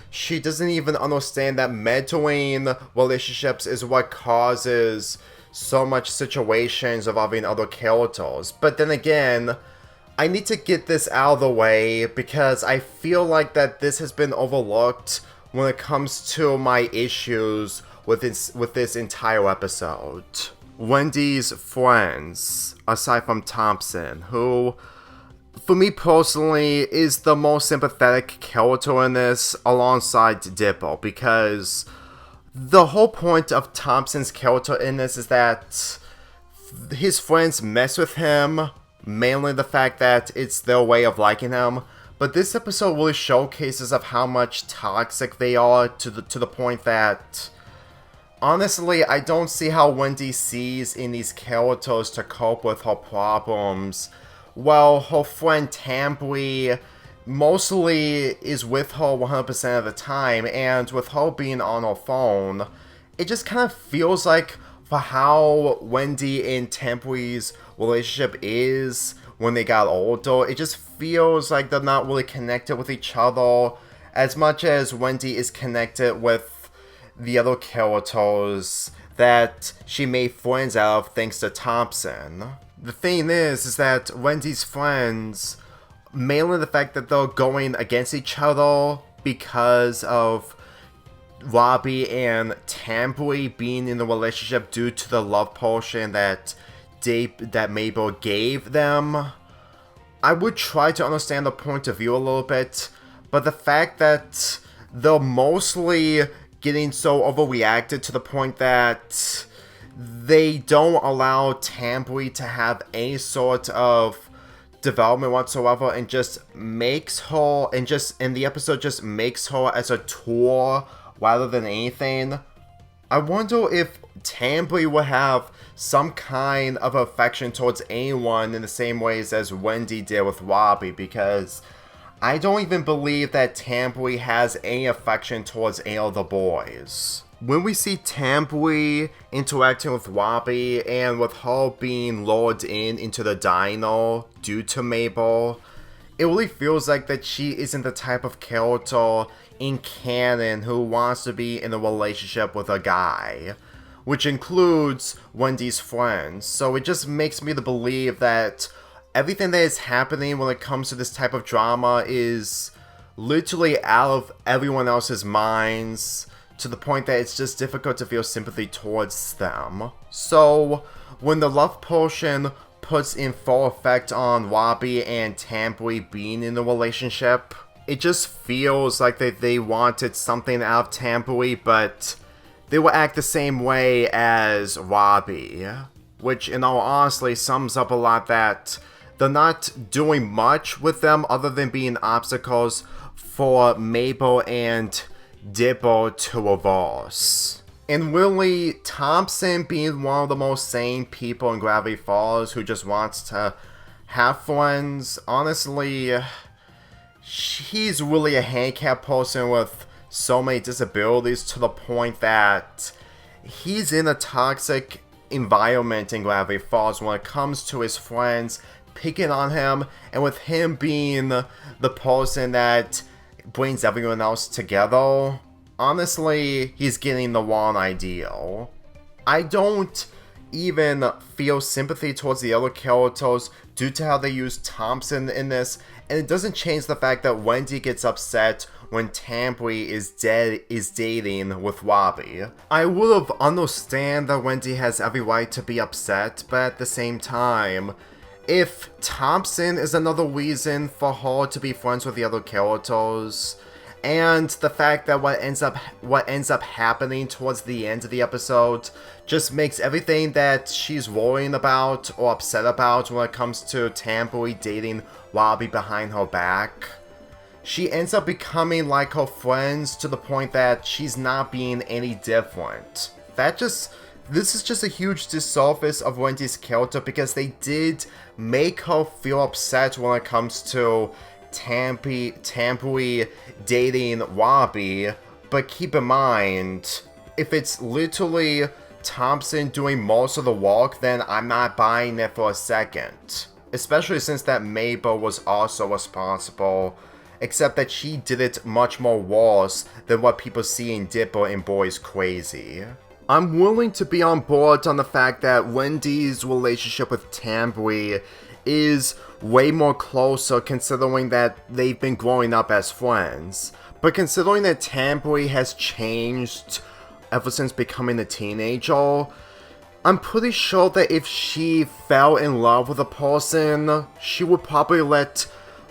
she doesn't even understand that mentoring relationships is what causes so much situations involving other characters. But then again, I need to get this out of the way because I feel like that this has been overlooked when it comes to my issues with this entire episode. Wendy's friends, aside from Thompson, who, for me personally, is the most sympathetic character in this, alongside Dippo, because the whole point of Thompson's character in this is that his friends mess with him, mainly the fact that it's their way of liking him, but this episode really showcases of how much toxic they are to the point that, honestly, I don't see how Wendy sees in these characters to cope with her problems. Well, her friend Tambly mostly is with her 100% of the time, and with her being on her phone, it just kind of feels like for how Wendy and Tambly's relationship is when they got older, it just feels like they're not really connected with each other as much as Wendy is connected with the other characters that she made friends out of thanks to Thompson. The thing is that Wendy's friends, mainly the fact that they're going against each other because of Robbie and Tambly being in the relationship due to the love potion that Mabel gave them. I would try to understand the point of view a little bit, but the fact that they're mostly getting so overreacted to the point that they don't allow Tambly to have any sort of development whatsoever, and just makes her, and the episode just makes her as a tool rather than anything. I wonder if Tambly would have some kind of affection towards anyone in the same ways as Wendy did with Robbie, because I don't even believe that Tambly has any affection towards any of the boys. When we see Tambly interacting with Robbie and with her being lured into the diner due to Mabel, it really feels like that she isn't the type of character in canon who wants to be in a relationship with a guy, which includes Wendy's friends. So it just makes me to believe that everything that is happening when it comes to this type of drama is literally out of everyone else's minds, to the point that it's just difficult to feel sympathy towards them. So, when the love potion puts in full effect on Robbie and Tambly being in the relationship, it just feels like they wanted something out of Tambly, but they will act the same way as Robbie, which in all honesty sums up a lot that they're not doing much with them other than being obstacles for Mabel and Dippo to reverse. And really, Thompson being one of the most sane people in Gravity Falls who just wants to have friends, honestly, he's really a handicapped person with so many disabilities to the point that he's in a toxic environment in Gravity Falls when it comes to his friends picking on him, and with him being the person that brings everyone else together. Honestly, he's getting the wrong ideal. I don't even feel sympathy towards the other characters due to how they use Thompson in this, and it doesn't change the fact that Wendy gets upset when Tambly is dating with Robbie. I would have understand that Wendy has every right to be upset, but at the same time, if Thompson is another reason for her to be friends with the other characters, And the fact that what ends up happening towards the end of the episode just makes everything that she's worrying about or upset about when it comes to Tambui dating Robbie behind her back. She ends up becoming like her friends to the point that she's not being any different. This is just a huge disservice of Wendy's character because they did make her feel upset when it comes to Tambui dating Robbie, but keep in mind, if it's literally Thompson doing most of the work, then I'm not buying it for a second. Especially since that Mabel was also responsible, except that she did it much more worse than what people see in Dipper and Boys Crazy. I'm willing to be on board on the fact that Wendy's relationship with Tambui is way more closer considering that they've been growing up as friends. But considering that Tambui has changed ever since becoming a teenager, I'm pretty sure that if she fell in love with a person, she would probably let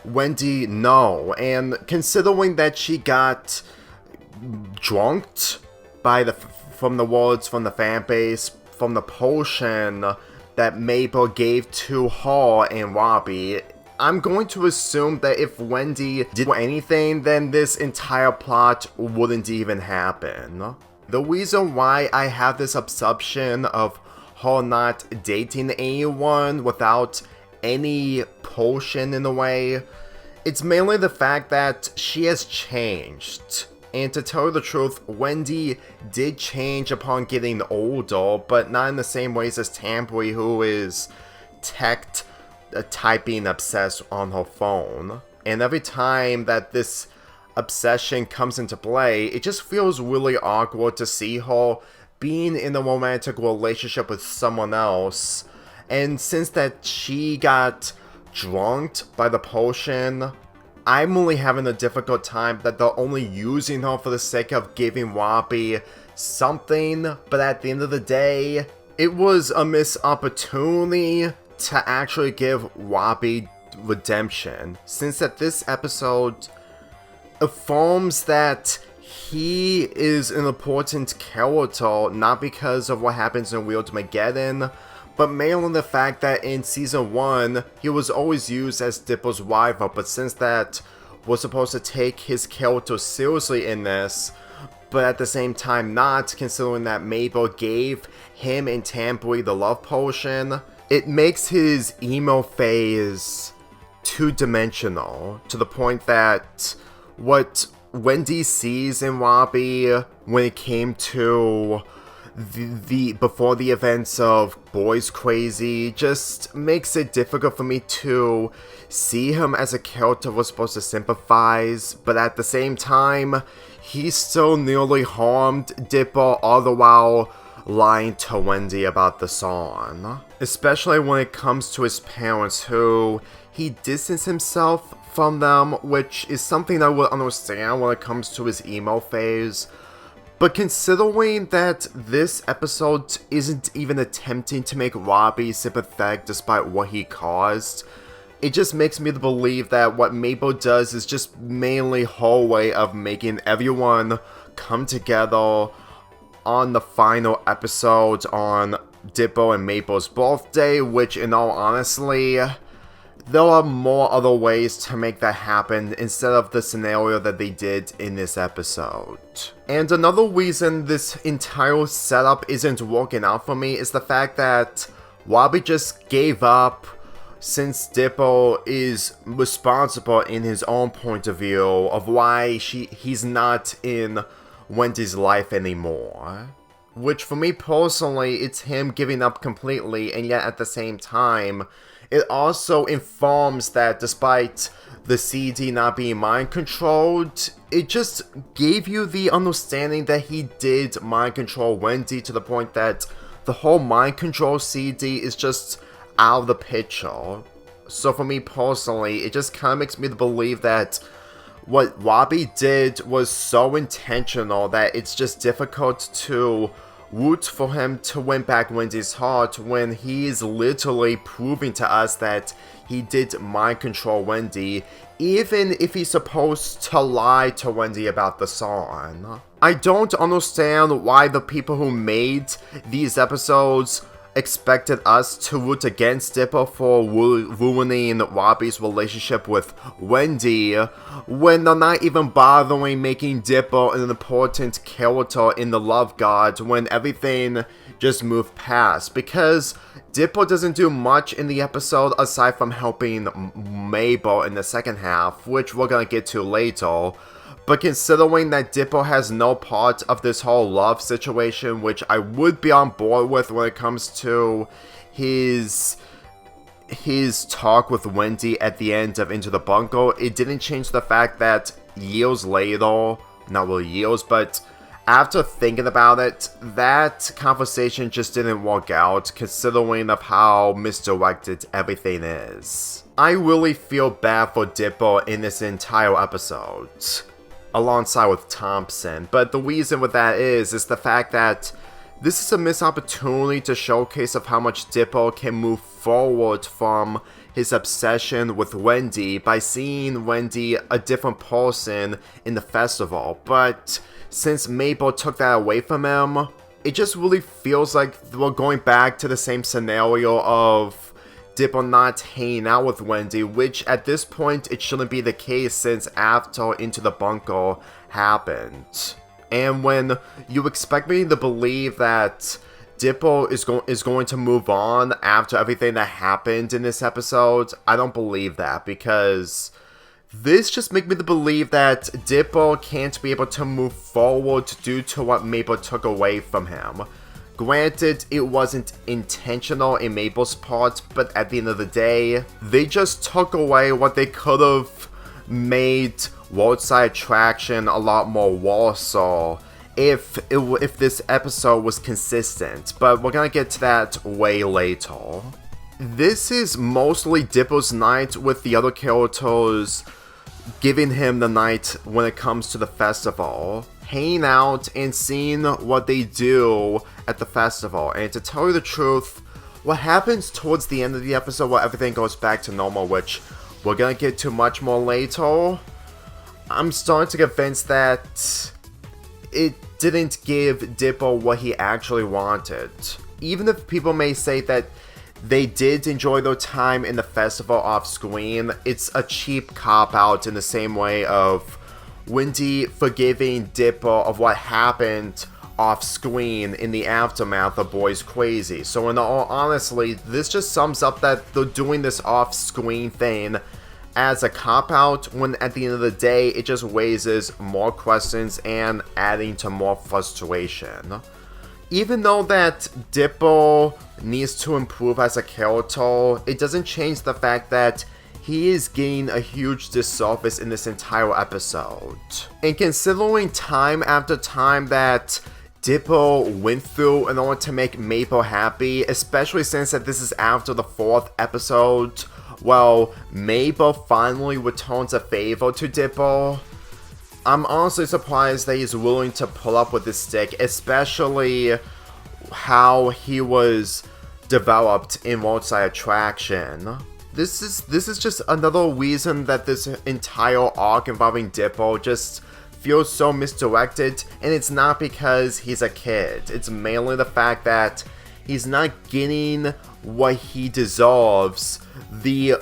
Wendy know. And considering that she got drunked by from the words from the fanbase, from the potion that Mabel gave to her and Robbie, I'm going to assume that if Wendy did anything, then this entire plot wouldn't even happen. The reason why I have this assumption of her not dating anyone without any potion in a way, it's mainly the fact that she has changed. And to tell you the truth, Wendy did change upon getting older, but not in the same ways as Tambui, who is typing obsessed on her phone. And every time that this obsession comes into play, it just feels really awkward to see her being in a romantic relationship with someone else. And since that she got drunked by the potion, I'm really having a difficult time that they're only using her for the sake of giving Robbie something, but at the end of the day, it was a missed opportunity to actually give Robbie redemption, since that this episode affirms that he is an important character, not because of what happens in Weird Mageddon, but mainly the fact that in Season 1, he was always used as Dipper's rival, but since that we're supposed to take his character seriously in this, but at the same time not, considering that Mabel gave him and Tambui the love potion, it makes his emo phase two-dimensional, to the point that what Wendy sees in Robbie when it came to before the events of Boys Crazy just makes it difficult for me to see him as a character we're supposed to sympathize, but at the same time, he still nearly harmed Dipper all the while lying to Wendy about the song. Especially when it comes to his parents, who he distanced himself from them, which is something I would understand when it comes to his emo phase. But considering that this episode isn't even attempting to make Robbie sympathetic despite what he caused, it just makes me believe that what Mabel does is just mainly her way of making everyone come together on the final episode on Dipper and Mabel's birthday, which in all honesty, there are more other ways to make that happen instead of the scenario that they did in this episode. And another reason this entire setup isn't working out for me is the fact that Robbie just gave up since Dipper is responsible in his own point of view of why he's not in Wendy's life anymore. Which for me personally, it's him giving up completely, and yet at the same time, it also informs that despite the CD not being mind-controlled, it just gave you the understanding that he did mind-control Wendy to the point that the whole mind-control CD is just out of the picture. So for me personally, it just kind of makes me believe that what Robbie did was so intentional that it's just difficult to root for him to win back Wendy's heart when he's literally proving to us that he did mind control Wendy, even if he's supposed to lie to Wendy about the song. I don't understand why the people who made these episodes expected us to root against Dipper for ruining Robbie's relationship with Wendy when they're not even bothering making Dipper an important character in the Love God when everything just moved past, because Dipper doesn't do much in the episode aside from helping Mabel in the second half, which we're gonna get to later. But considering that Dipper has no part of this whole love situation, which I would be on board with when it comes to his talk with Wendy at the end of Into the Bunker, it didn't change the fact that years later, not really years, but after thinking about it, that conversation just didn't work out considering of how misdirected everything is. I really feel bad for Dipper in this entire episode, alongside with Thompson, but the reason with that is the fact that this is a missed opportunity to showcase of how much Dipper can move forward from his obsession with Wendy by seeing Wendy a different person in the festival, but since Mabel took that away from him, it just really feels like we're going back to the same scenario of Dipper not hanging out with Wendy, which at this point it shouldn't be the case since after Into the Bunker happened. And when you expect me to believe that Dipper is going to move on after everything that happened in this episode, I don't believe that, because this just makes me believe that Dipper can't be able to move forward due to what Mabel took away from him. Granted, it wasn't intentional in Mabel's part, but at the end of the day, they just took away what they could have made Roadside Attraction a lot more Warsaw if this episode was consistent, but we're gonna get to that way later. This is mostly Dipper's night, with the other characters giving him the night when it comes to the festival, hanging out and seeing what they do at the festival. And to tell you the truth, what happens towards the end of the episode where everything goes back to normal, which we're gonna get to much more later, I'm starting to get convinced that it didn't give Dipper what he actually wanted. Even if people may say that they did enjoy their time in the festival off screen, it's a cheap cop-out in the same way of Wendy forgiving Dipper of what happened off screen in the aftermath of Boys Crazy. So in all honestly, this just sums up that they're doing this off screen thing as a cop-out, when at the end of the day it just raises more questions and adding to more frustration. Even though that Dipper needs to improve as a character, it doesn't change the fact that he is getting a huge disservice in this entire episode. And considering time after time that Dipper went through in order to make Mabel happy, especially since that this is after the 4th episode, well, Mabel finally returns a favor to Dipper, I'm honestly surprised that he's willing to pull up with this stick, especially how he was developed in Roadside Attraction. This is just another reason that this entire arc involving Dipper just feels so misdirected, and it's not because he's a kid. It's mainly the fact that he's not getting what he deserves the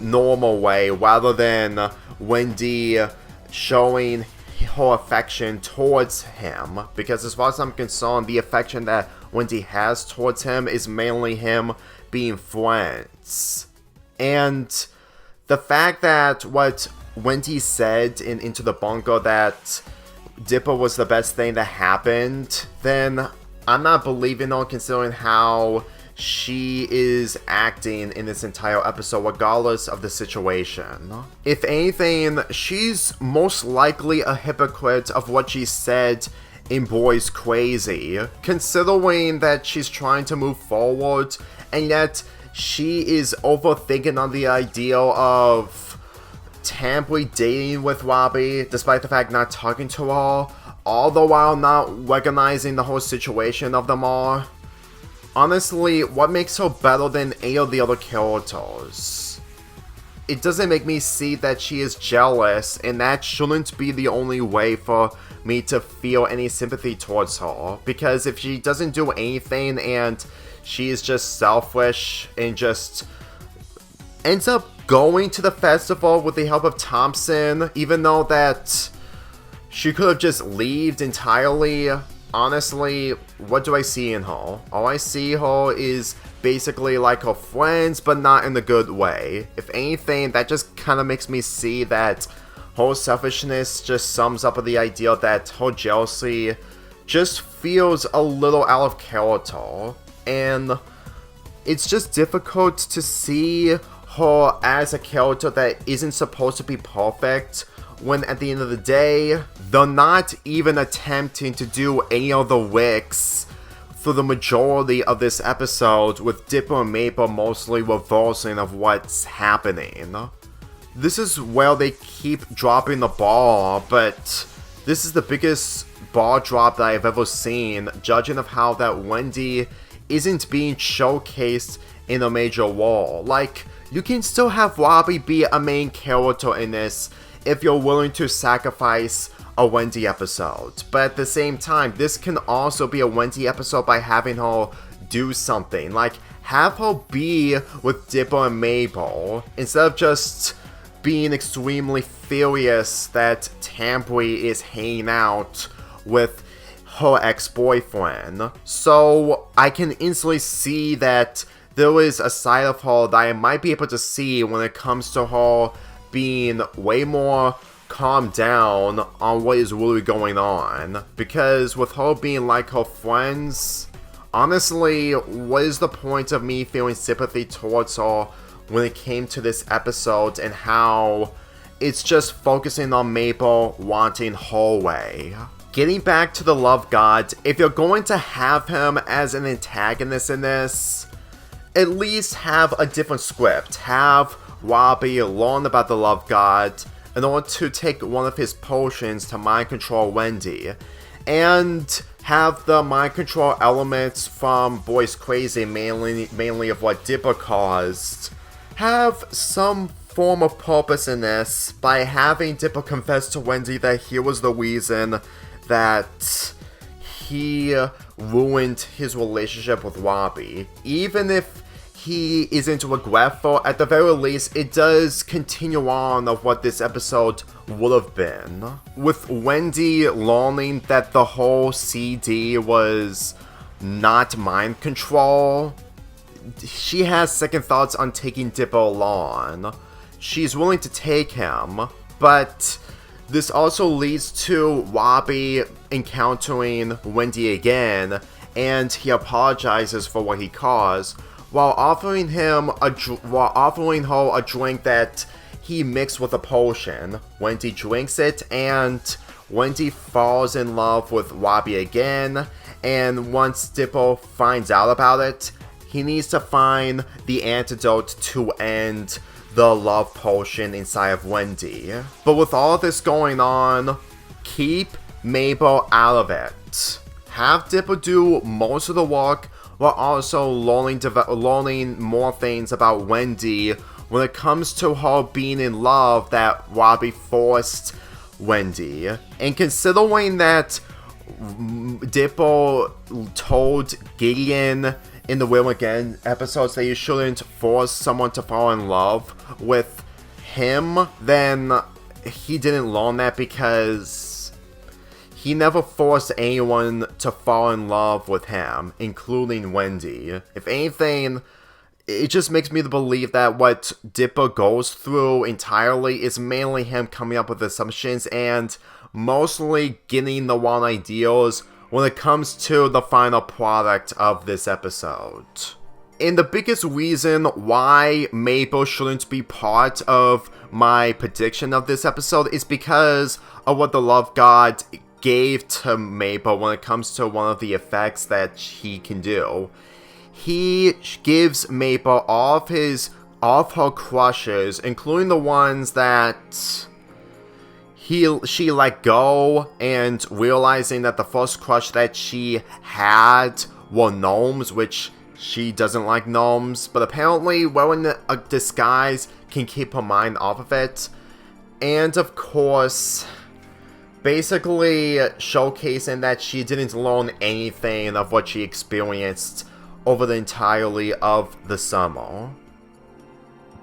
normal way, rather than Wendy showing her affection towards him. Because as far as I'm concerned, the affection that Wendy has towards him is mainly him being friends. And the fact that what Wendy said in Into the Bunker, that Dipper was the best thing that happened, then I'm not believing her, considering how she is acting in this entire episode regardless of the situation. If anything, she's most likely a hypocrite of what she said in Boys Crazy, considering that she's trying to move forward and yet she is overthinking on the idea of temporarily dating with Robbie despite the fact not talking to her. all the while not recognizing the whole situation of them all. Honestly, what makes her better than any of the other characters? It doesn't make me see that she is jealous, and that shouldn't be the only way for me to feel any sympathy towards her. Because if she doesn't do anything and she is just selfish and just ends up going to the festival with the help of Thompson, even though that she could have just left entirely, honestly, what do I see in her? All I see her is basically like her friends, but not in a good way. If anything, that just kind of makes me see that her selfishness just sums up the idea that her jealousy just feels a little out of character. And it's just difficult to see her as a character that isn't supposed to be perfect, when at the end of the day, they're not even attempting to do any of the wicks for the majority of this episode, with Dipper and Maple mostly reversing of what's happening. This is where they keep dropping the ball, but this is the biggest ball drop that I've ever seen, judging of how that Wendy isn't being showcased in a major role. Like, you can still have Robbie be a main character in this if you're willing to sacrifice a Wendy episode. But at the same time, this can also be a Wendy episode by having her do something. Like, have her be with Dipper and Mabel, instead of just being extremely furious that Tampry is hanging out with her ex-boyfriend. So I can instantly see that there is a side of her that I might be able to see when it comes to her being way more calmed down on what is really going on. Because with her being like her friends, honestly, what is the point of me feeling sympathy towards her when it came to this episode, and how it's just focusing on Maple wanting her way? Getting back to the Love God, if you're going to have him as an antagonist in this, at least have a different script. Have Robbie learn about the Love God in order to take one of his potions to mind control Wendy, and have the mind control elements from Boys Crazy, mainly of what Dipper caused, have some form of purpose in this by having Dipper confess to Wendy that he was the reason that he ruined his relationship with Robbie. Even if he isn't regretful, at the very least, it does continue on of what this episode would have been. With Wendy learning that the whole CD was not mind control, she has second thoughts on taking Dipper along. She's willing to take him, but this also leads to Robbie encountering Wendy again, and he apologizes for what he caused, while offering her a drink that he mixed with a potion. Wendy drinks it, and Wendy falls in love with Robbie again, and once Dipper finds out about it, he needs to find the antidote to end the love potion inside of Wendy. But with all this going on, keep Mabel out of it. Have Dipper do most of the work, while also learning more things about Wendy when it comes to her being in love that Robbie forced Wendy. And considering that Dipper told Gideon in the Will Again episodes that you shouldn't force someone to fall in love with him, then he didn't learn that, because he never forced anyone to fall in love with him, including Wendy. If anything, it just makes me believe that what Dipper goes through entirely is mainly him coming up with assumptions and mostly getting the wrong ideas when it comes to the final product of this episode. And the biggest reason why Mabel shouldn't be part of my prediction of this episode is because of what the Love God gave to Mabel when it comes to one of the effects that he can do. He gives Mabel all of her crushes, including the ones that she let go, and realizing that the first crush that she had were gnomes, which she doesn't like gnomes, but apparently wearing a disguise can keep her mind off of it. And of course, basically showcasing that she didn't learn anything of what she experienced over the entirety of the summer.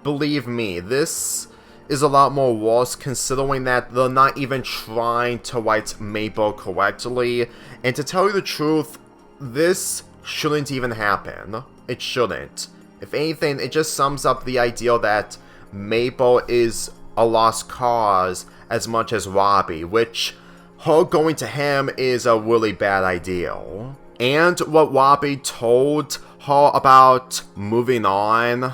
Believe me, this is a lot more worse considering that they're not even trying to write Mabel correctly, and to tell you the truth, this shouldn't even happen. It shouldn't. If anything, it just sums up the idea that Mabel is a lost cause as much as Robbie, which her going to him is a really bad idea. And what Robbie told her about moving on,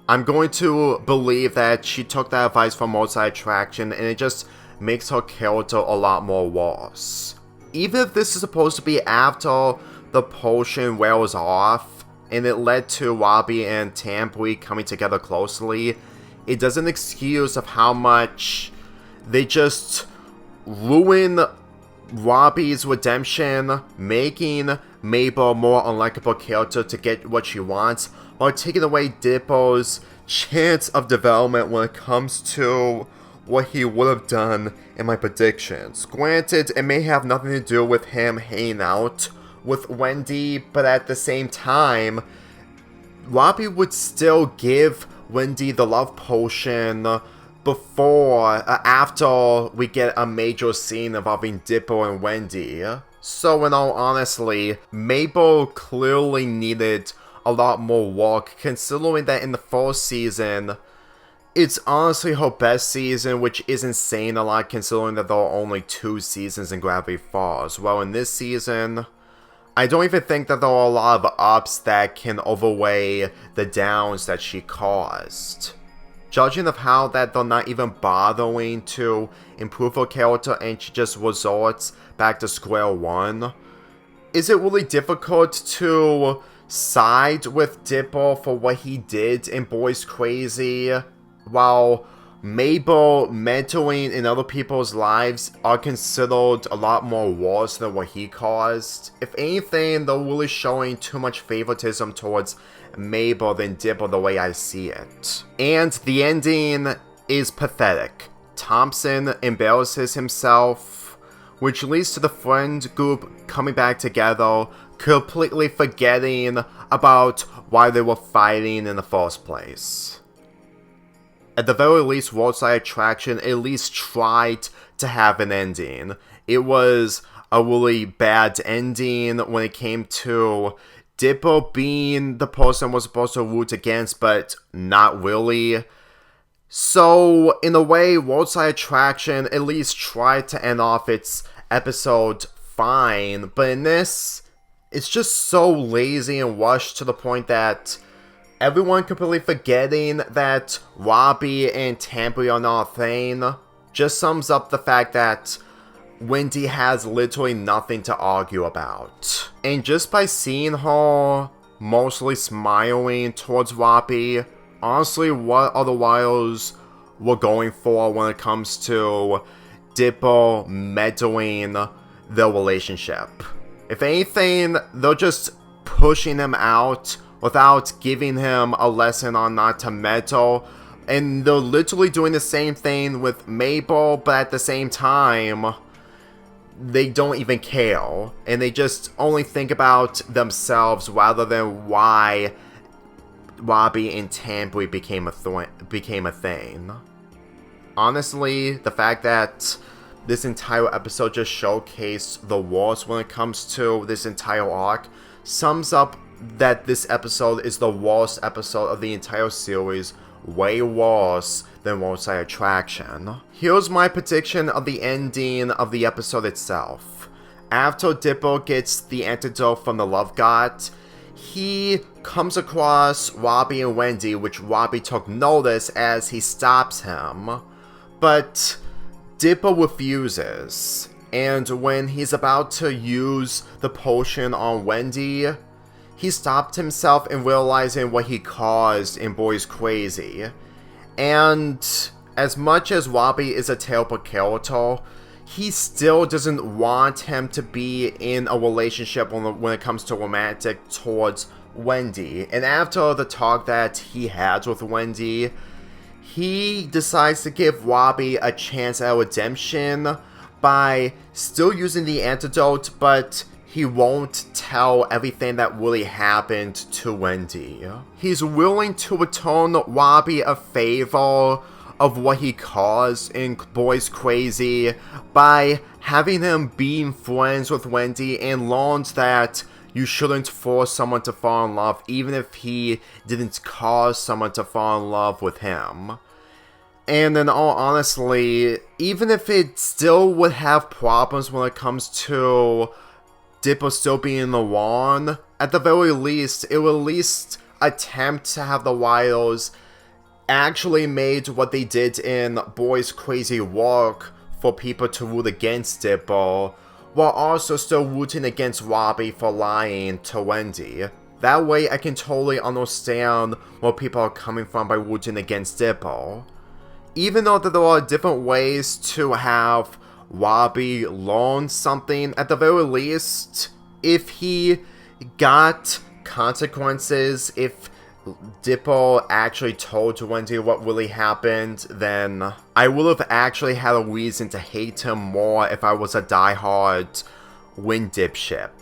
I'm going to believe that she took that advice from Outside Attraction, and it just makes her character a lot more worse. Even if this is supposed to be after the potion wears off, and it led to Robbie and Tampui coming together closely, it doesn't excuse of how much they just ruin Robbie's redemption, making Mabel a more unlikable character to get what she wants, or taking away Dippo's chance of development when it comes to what he would have done in my predictions. Granted, it may have nothing to do with him hanging out with Wendy, but at the same time, Robbie would still give Wendy the love potion after we get a major scene involving Dippo and Wendy. So in all honesty, Mabel clearly needed a lot more work, considering that in the first season, it's honestly her best season, which isn't saying a lot considering that there are only 2 seasons in Gravity Falls. Well, in this season, I don't even think that there are a lot of ups that can overweigh the downs that she caused. Judging of how that they're not even bothering to improve her character and she just resorts back to square one, is it really difficult to side with Dippo for what he did in Boys Crazy, while Mabel mentoring in other people's lives are considered a lot more worse than what he caused? If anything, they're really showing too much favoritism towards Mabel than Dippo the way I see it. And the ending is pathetic. Thompson embarrasses himself, which leads to the friend group coming back together, completely forgetting about why they were fighting in the first place. At the very least, Roadside Attraction at least tried to have an ending. It was a really bad ending when it came to Dippo being the person we're supposed to root against, but not really. So, in a way, Roadside Attraction at least tried to end off its episode fine, but in this, it's just so lazy and rushed to the point that everyone completely forgetting that Robbie and Tampui are not a thing just sums up the fact that Wendy has literally nothing to argue about. And just by seeing her mostly smiling towards Robbie, honestly, what otherwise we're going for when it comes to Dippo meddling their relationship? If anything, they're just pushing him out without giving him a lesson on not to meddle. And they're literally doing the same thing with Mabel, but at the same time, they don't even care. And they just only think about themselves rather than why Robbie and Tampui became a thing. Honestly, the fact that this entire episode just showcased the worst when it comes to this entire arc sums up that this episode is the worst episode of the entire series, way worse than Roadside Attraction. Here's my prediction of the ending of the episode itself. After Dippo gets the antidote from the Love God, he comes across Robbie and Wendy, which Robbie took notice as he stops him. But Dippo refuses, and when he's about to use the potion on Wendy, he stopped himself in realizing what he caused in Boys Crazy. And As much as Robbie is a terrible character, he still doesn't want him to be in a relationship when it comes to romantic towards Wendy. And after the talk that he had with Wendy, he decides to give Robbie a chance at redemption by still using the antidote, but he won't tell everything that really happened to Wendy. He's willing to return Robbie a favor of what he caused in Boys Crazy by having him being friends with Wendy, and learns that you shouldn't force someone to fall in love even if he didn't cause someone to fall in love with him. And in all honesty, even if it still would have problems when it comes to Dipper still being the one, at the very least, it will at least attempt to have the Wilders actually made what they did in Boys Crazy work for people to root against Dipper, while also still rooting against Robbie for lying to Wendy. That way I can totally understand where people are coming from by rooting against Dipper. Even though there are different ways to have Robbie learn something, at the very least, if he got consequences, if Dipper actually told Wendy what really happened, then I would have actually had a reason to hate him more if I was a diehard Win-Dip ship.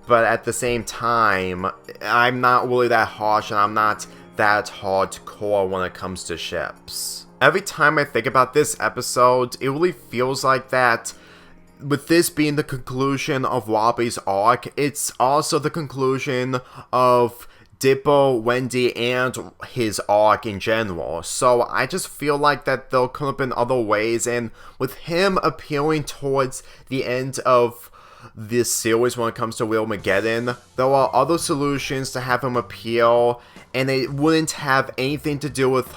But at the same time, I'm not really that harsh and I'm not that hardcore when it comes to ships. Every time I think about this episode, it really feels like that with this being the conclusion of Robbie's arc, it's also the conclusion of Dipper, Wendy, and his arc in general. So I just feel like that there could have been other ways, and with him appearing towards the end of this series when it comes to Wheelmageddon, there are other solutions to have him appear, and it wouldn't have anything to do with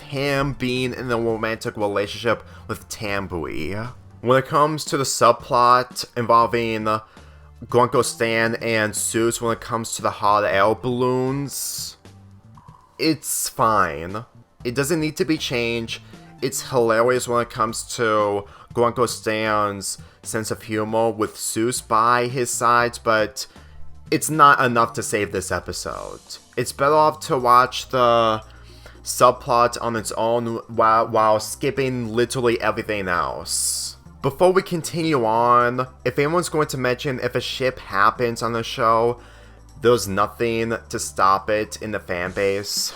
him being in a romantic relationship with Tambui. When it comes to the subplot involving Grunko Stan and Seuss when it comes to the hot air balloons, it's fine. It doesn't need to be changed. It's hilarious when it comes to Grunko Stan's sense of humor with Seuss by his side, but it's not enough to save this episode. It's better off to watch the subplot on its own while skipping literally everything else. Before we continue on, if anyone's going to mention if a ship happens on the show, there's nothing to stop it in the fanbase.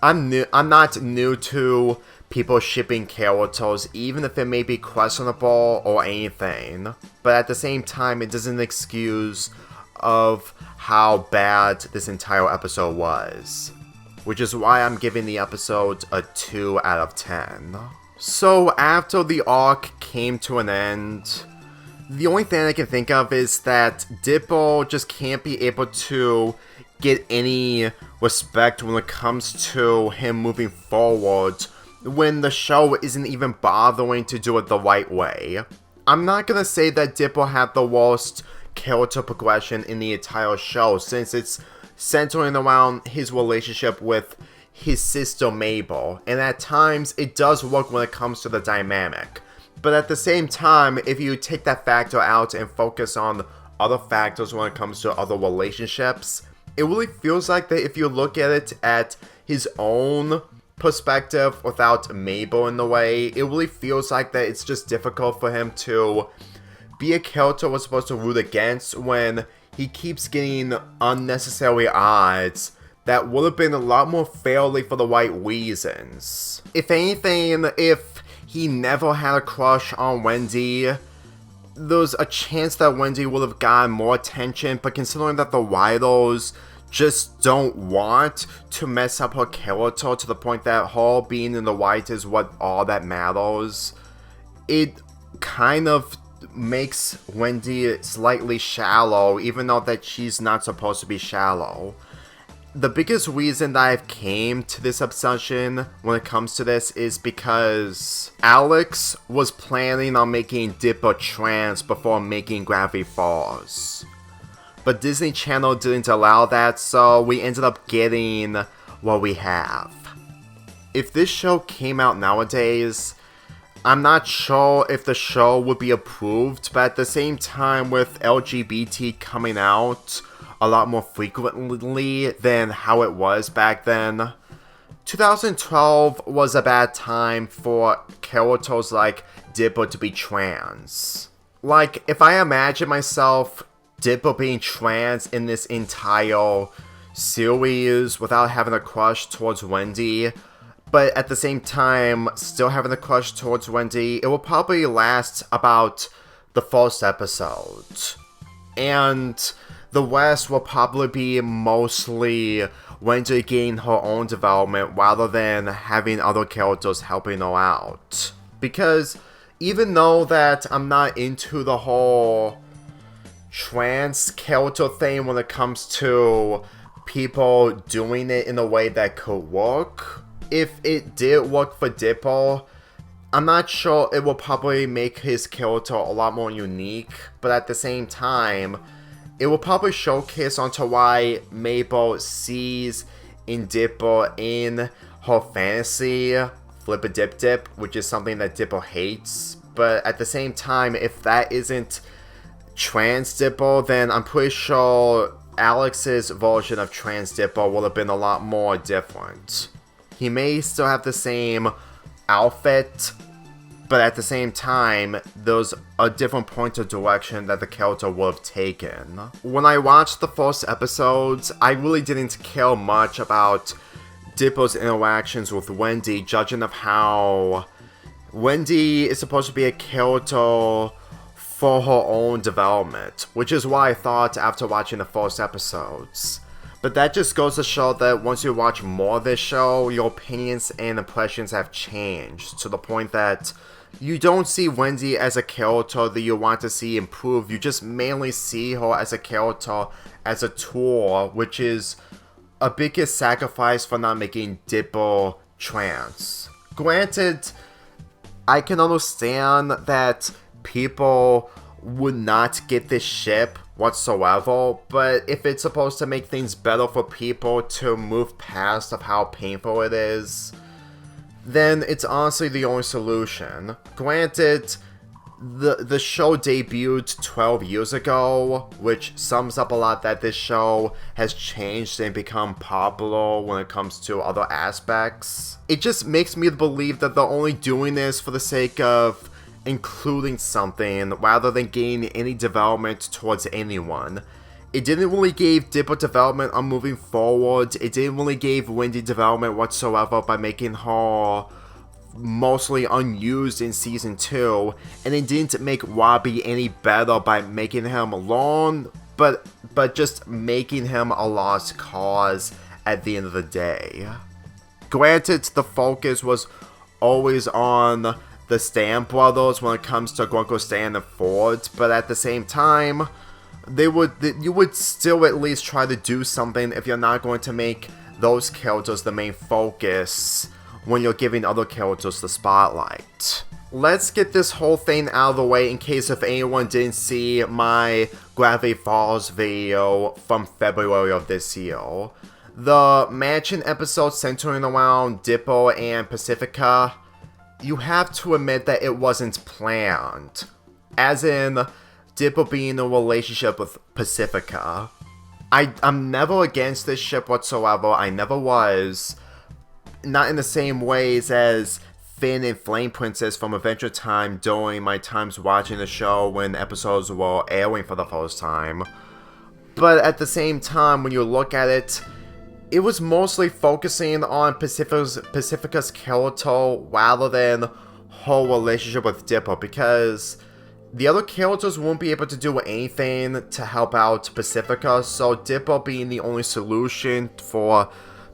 I'm not new to people shipping characters, even if it may be questionable or anything. But at the same time, it doesn't excuse of how bad this entire episode was. Which is why I'm giving the episode a 2 out of 10. So after the arc came to an end, the only thing I can think of is that Dipper just can't be able to get any respect when it comes to him moving forward when the show isn't even bothering to do it the right way. I'm not gonna say that Dipper had the worst character progression in the entire show, since it's centering around his relationship with his sister Mabel, and at times it does work when it comes to the dynamic. But at the same time, if you take that factor out and focus on other factors when it comes to other relationships, it really feels like that if you look at it at his own perspective without Mabel in the way, it really feels like that it's just difficult for him to be a character we're supposed to root against when he keeps getting unnecessary odds that would have been a lot more fairly for the right reasons. If anything, if he never had a crush on Wendy, there's a chance that Wendy would have gotten more attention, but considering that the writers just don't want to mess up her character to the point that her being in the white is what all that matters, it kind of makes Wendy slightly shallow, even though that she's not supposed to be shallow. The biggest reason that I've came to this obsession when it comes to this is because Alex was planning on making Dipper trans before making Gravity Falls. But Disney Channel didn't allow that, so we ended up getting what we have. if this show came out nowadays, I'm not sure if the show would be approved, but at the same time, with LGBT coming out a lot more frequently than how it was back then, 2012 was a bad time for characters like Dipper to be trans. Like, if I imagine myself Dipper being trans in this entire series without having a crush towards Wendy, but at the same time still having a crush towards Wendy, it will probably last about the first episode. And the rest will probably be mostly Wendy getting her own development rather than having other characters helping her out. Because even though that I'm not into the whole trans character thing when it comes to people doing it in a way that could work, if it did work for Dipper, I'm not sure it will probably make his character a lot more unique, but at the same time, it will probably showcase onto why Mabel sees in Dipper in her fantasy Flip-a-Dip-Dip, which is something that Dipper hates. But at the same time, if that isn't trans Dipper, then I'm pretty sure Alex's version of trans Dipper would have been a lot more different. He may still have the same outfit, but at the same time, there's a different point of direction that the character would have taken. When I watched the first episodes, I really didn't care much about Dipper's interactions with Wendy, judging of how Wendy is supposed to be a character for her own development, which is what I thought after watching the first episodes. But that just goes to show that once you watch more of this show, your opinions and impressions have changed to the point that you don't see Wendy as a character that you want to see improve. You just mainly see her as a character, as a tool, which is a biggest sacrifice for not making Dipper trans. Granted, I can understand that people would not get this ship whatsoever, but if it's supposed to make things better for people to move past of how painful it is, then it's honestly the only solution. Granted, the show debuted 12 years ago, which sums up a lot that this show has changed and become popular when it comes to other aspects. It just makes me believe that they're only doing this for the sake of including something rather than gaining any development towards anyone. It didn't really give Dipper development on moving forward. It didn't really give Wendy development whatsoever by making her mostly unused in season 2, and it didn't make Robbie any better by making him alone, but just making him a lost cause at the end of the day. Granted, the focus was always on the Stan brothers when it comes to Grunkle Stan and Ford, but at the same time, you would still at least try to do something if you're not going to make those characters the main focus when you're giving other characters the spotlight. Let's get this whole thing out of the way in case if anyone didn't see my Gravity Falls video from February of this year. The mansion episode centering around Dipper and Pacifica, you have to admit that it wasn't planned. As in, Dipper being in a relationship with Pacifica. I'm never against this ship whatsoever, I never was. Not in the same ways as Finn and Flame Princess from Adventure Time during my times watching the show when episodes were airing for the first time. But at the same time, when you look at it, it was mostly focusing on Pacifica's character rather than her relationship with Dipper, because the other characters won't be able to do anything to help out Pacifica, so Dipper being the only solution for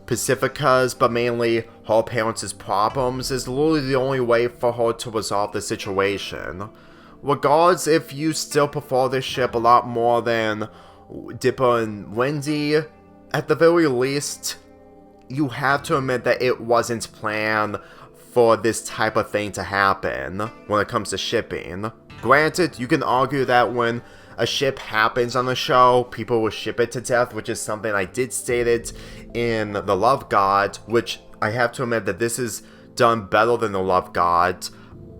Pacifica's, but mainly her parents' problems, is literally the only way for her to resolve the situation. Regardless if you still prefer this ship a lot more than Dipper and Wendy, at the very least, you have to admit that it wasn't planned for this type of thing to happen when it comes to shipping. Granted, you can argue that when a ship happens on the show, people will ship it to death, which is something I did stated in The Love God, which I have to admit that this is done better than the Love God,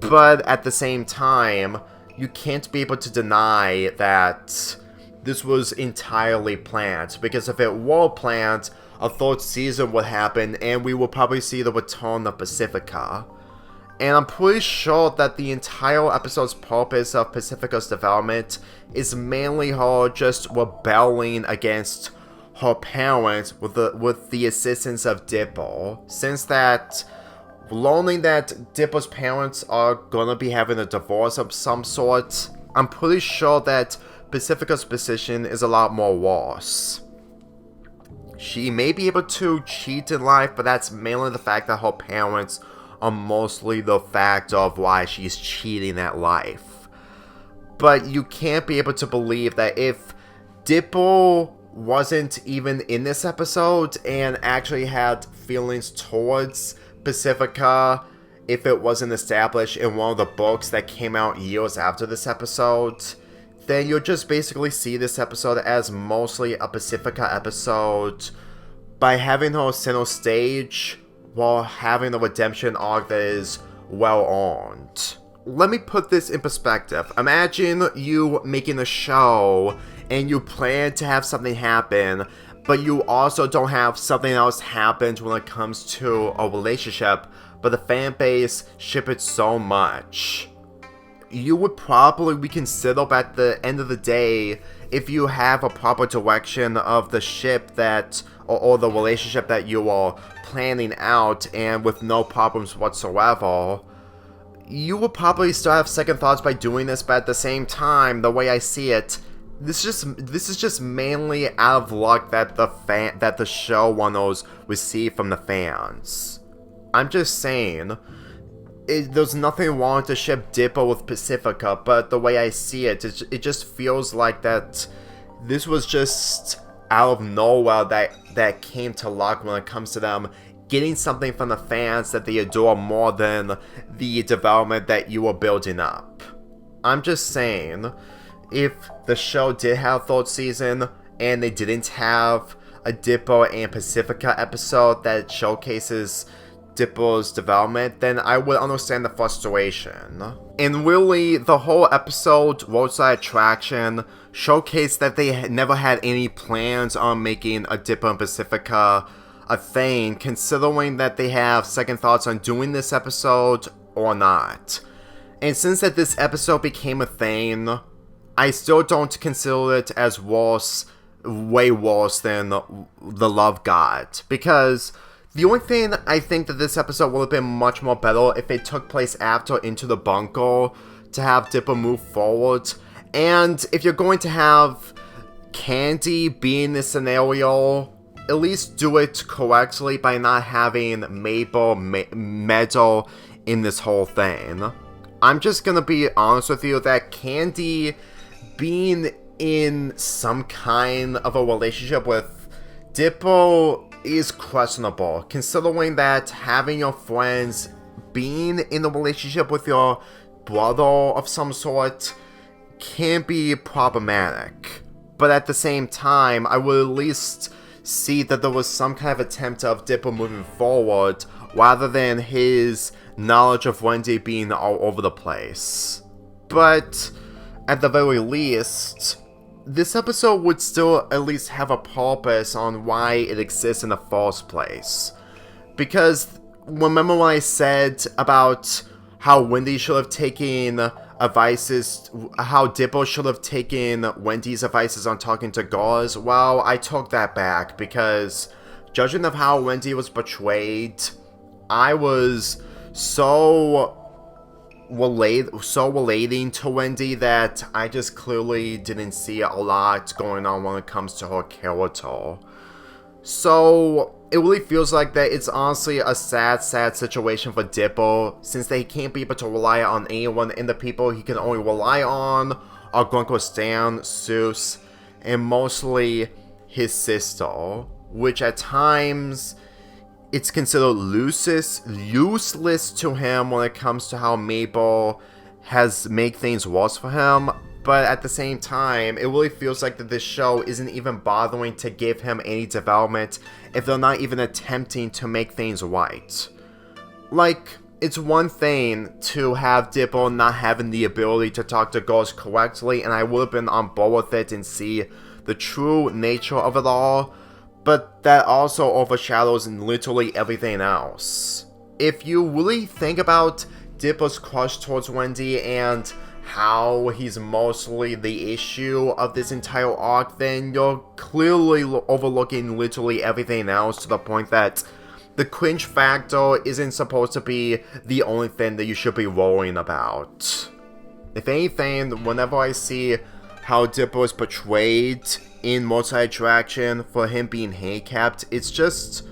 but at the same time, you can't be able to deny that this was entirely planned, because if it were planned, a third season would happen, and we will probably see the return of Pacifica. And I'm pretty sure that the entire episode's purpose of Pacifica's development is mainly her just rebelling against her parents with the assistance of Dipper. Since that, learning that Dipper's parents are gonna be having a divorce of some sort, I'm pretty sure that Pacifica's position is a lot more worse. She may be able to cheat in life, but that's mainly the fact that her parents are mostly the fact of why she's cheating at life. But you can't be able to believe that if Dipper wasn't even in this episode and actually had feelings towards Pacifica, if it wasn't established in one of the books that came out years after this episode, then you'll just basically see this episode as mostly a Pacifica episode by having her center stage while having a redemption arc that is well earned. Let me put this in perspective. Imagine you making a show and you plan to have something happen, but you also don't have something else happen when it comes to a relationship, but the fan base ship it so much. You would probably reconsider at the end of the day if you have a proper direction of the ship that, or the relationship that you are planning out, and with no problems whatsoever. You will probably still have second thoughts by doing this, but at the same time, the way I see it, this is just mainly out of luck that the showrunners receive from the fans. I'm just saying, there's nothing wrong to ship Dipper with Pacifica, but the way I see it, it just feels like that this was just out of nowhere that came to luck when it comes to them getting something from the fans that they adore more than the development that you were building up. I'm just saying, if the show did have a third season and they didn't have a Dipper and Pacifica episode that showcases Dipper's development, then I would understand the frustration. And really, the whole episode, Roadside Attraction, showcased that they never had any plans on making a Dipper and Pacifica a thing, considering that they have second thoughts on doing this episode or not. And since that this episode became a thing, I still don't consider it as way worse than the Love God, because the only thing I think that this episode would have been much more better if it took place after Into the Bunker to have Dipper move forward. And if you're going to have Candy be in this scenario, at least do it correctly by not having Mabel meddle in this whole thing. I'm just gonna be honest with you that Candy being in some kind of a relationship with Dipper is questionable, considering that having your friends being in a relationship with your brother of some sort can be problematic. But at the same time, I would at least see that there was some kind of attempt of Dipper moving forward, rather than his knowledge of Wendy being all over the place. But at the very least, this episode would still at least have a purpose on why it exists in the first place. Because remember when I said about how Wendy should have taken advices, how Dipper should have taken Wendy's advices on talking to girls? Well, I took that back, because judging of how Wendy was portrayed, I was so relating to Wendy that I just clearly didn't see a lot going on when it comes to her character. So it really feels like that it's honestly a sad situation for Dipper, since they can't be able to rely on anyone, and the people he can only rely on are Grunkle Stan, Seuss, and mostly his sister, which at times it's considered useless to him when it comes to how Mabel has made things worse for him. but at the same time, it really feels like that this show isn't even bothering to give him any development if they're not even attempting to make things right. Like, it's one thing to have Dippo not having the ability to talk to girls correctly, and I would have been on board with it and see the true nature of it all, but that also overshadows literally everything else. If you really think about Dippo's crush towards Wendy and how he's mostly the issue of this entire arc, then you're clearly overlooking literally everything else to the point that the cringe factor isn't supposed to be the only thing that you should be worrying about. If anything, whenever I see how Dippo is portrayed in Multi-Attraction for him being handicapped, it's just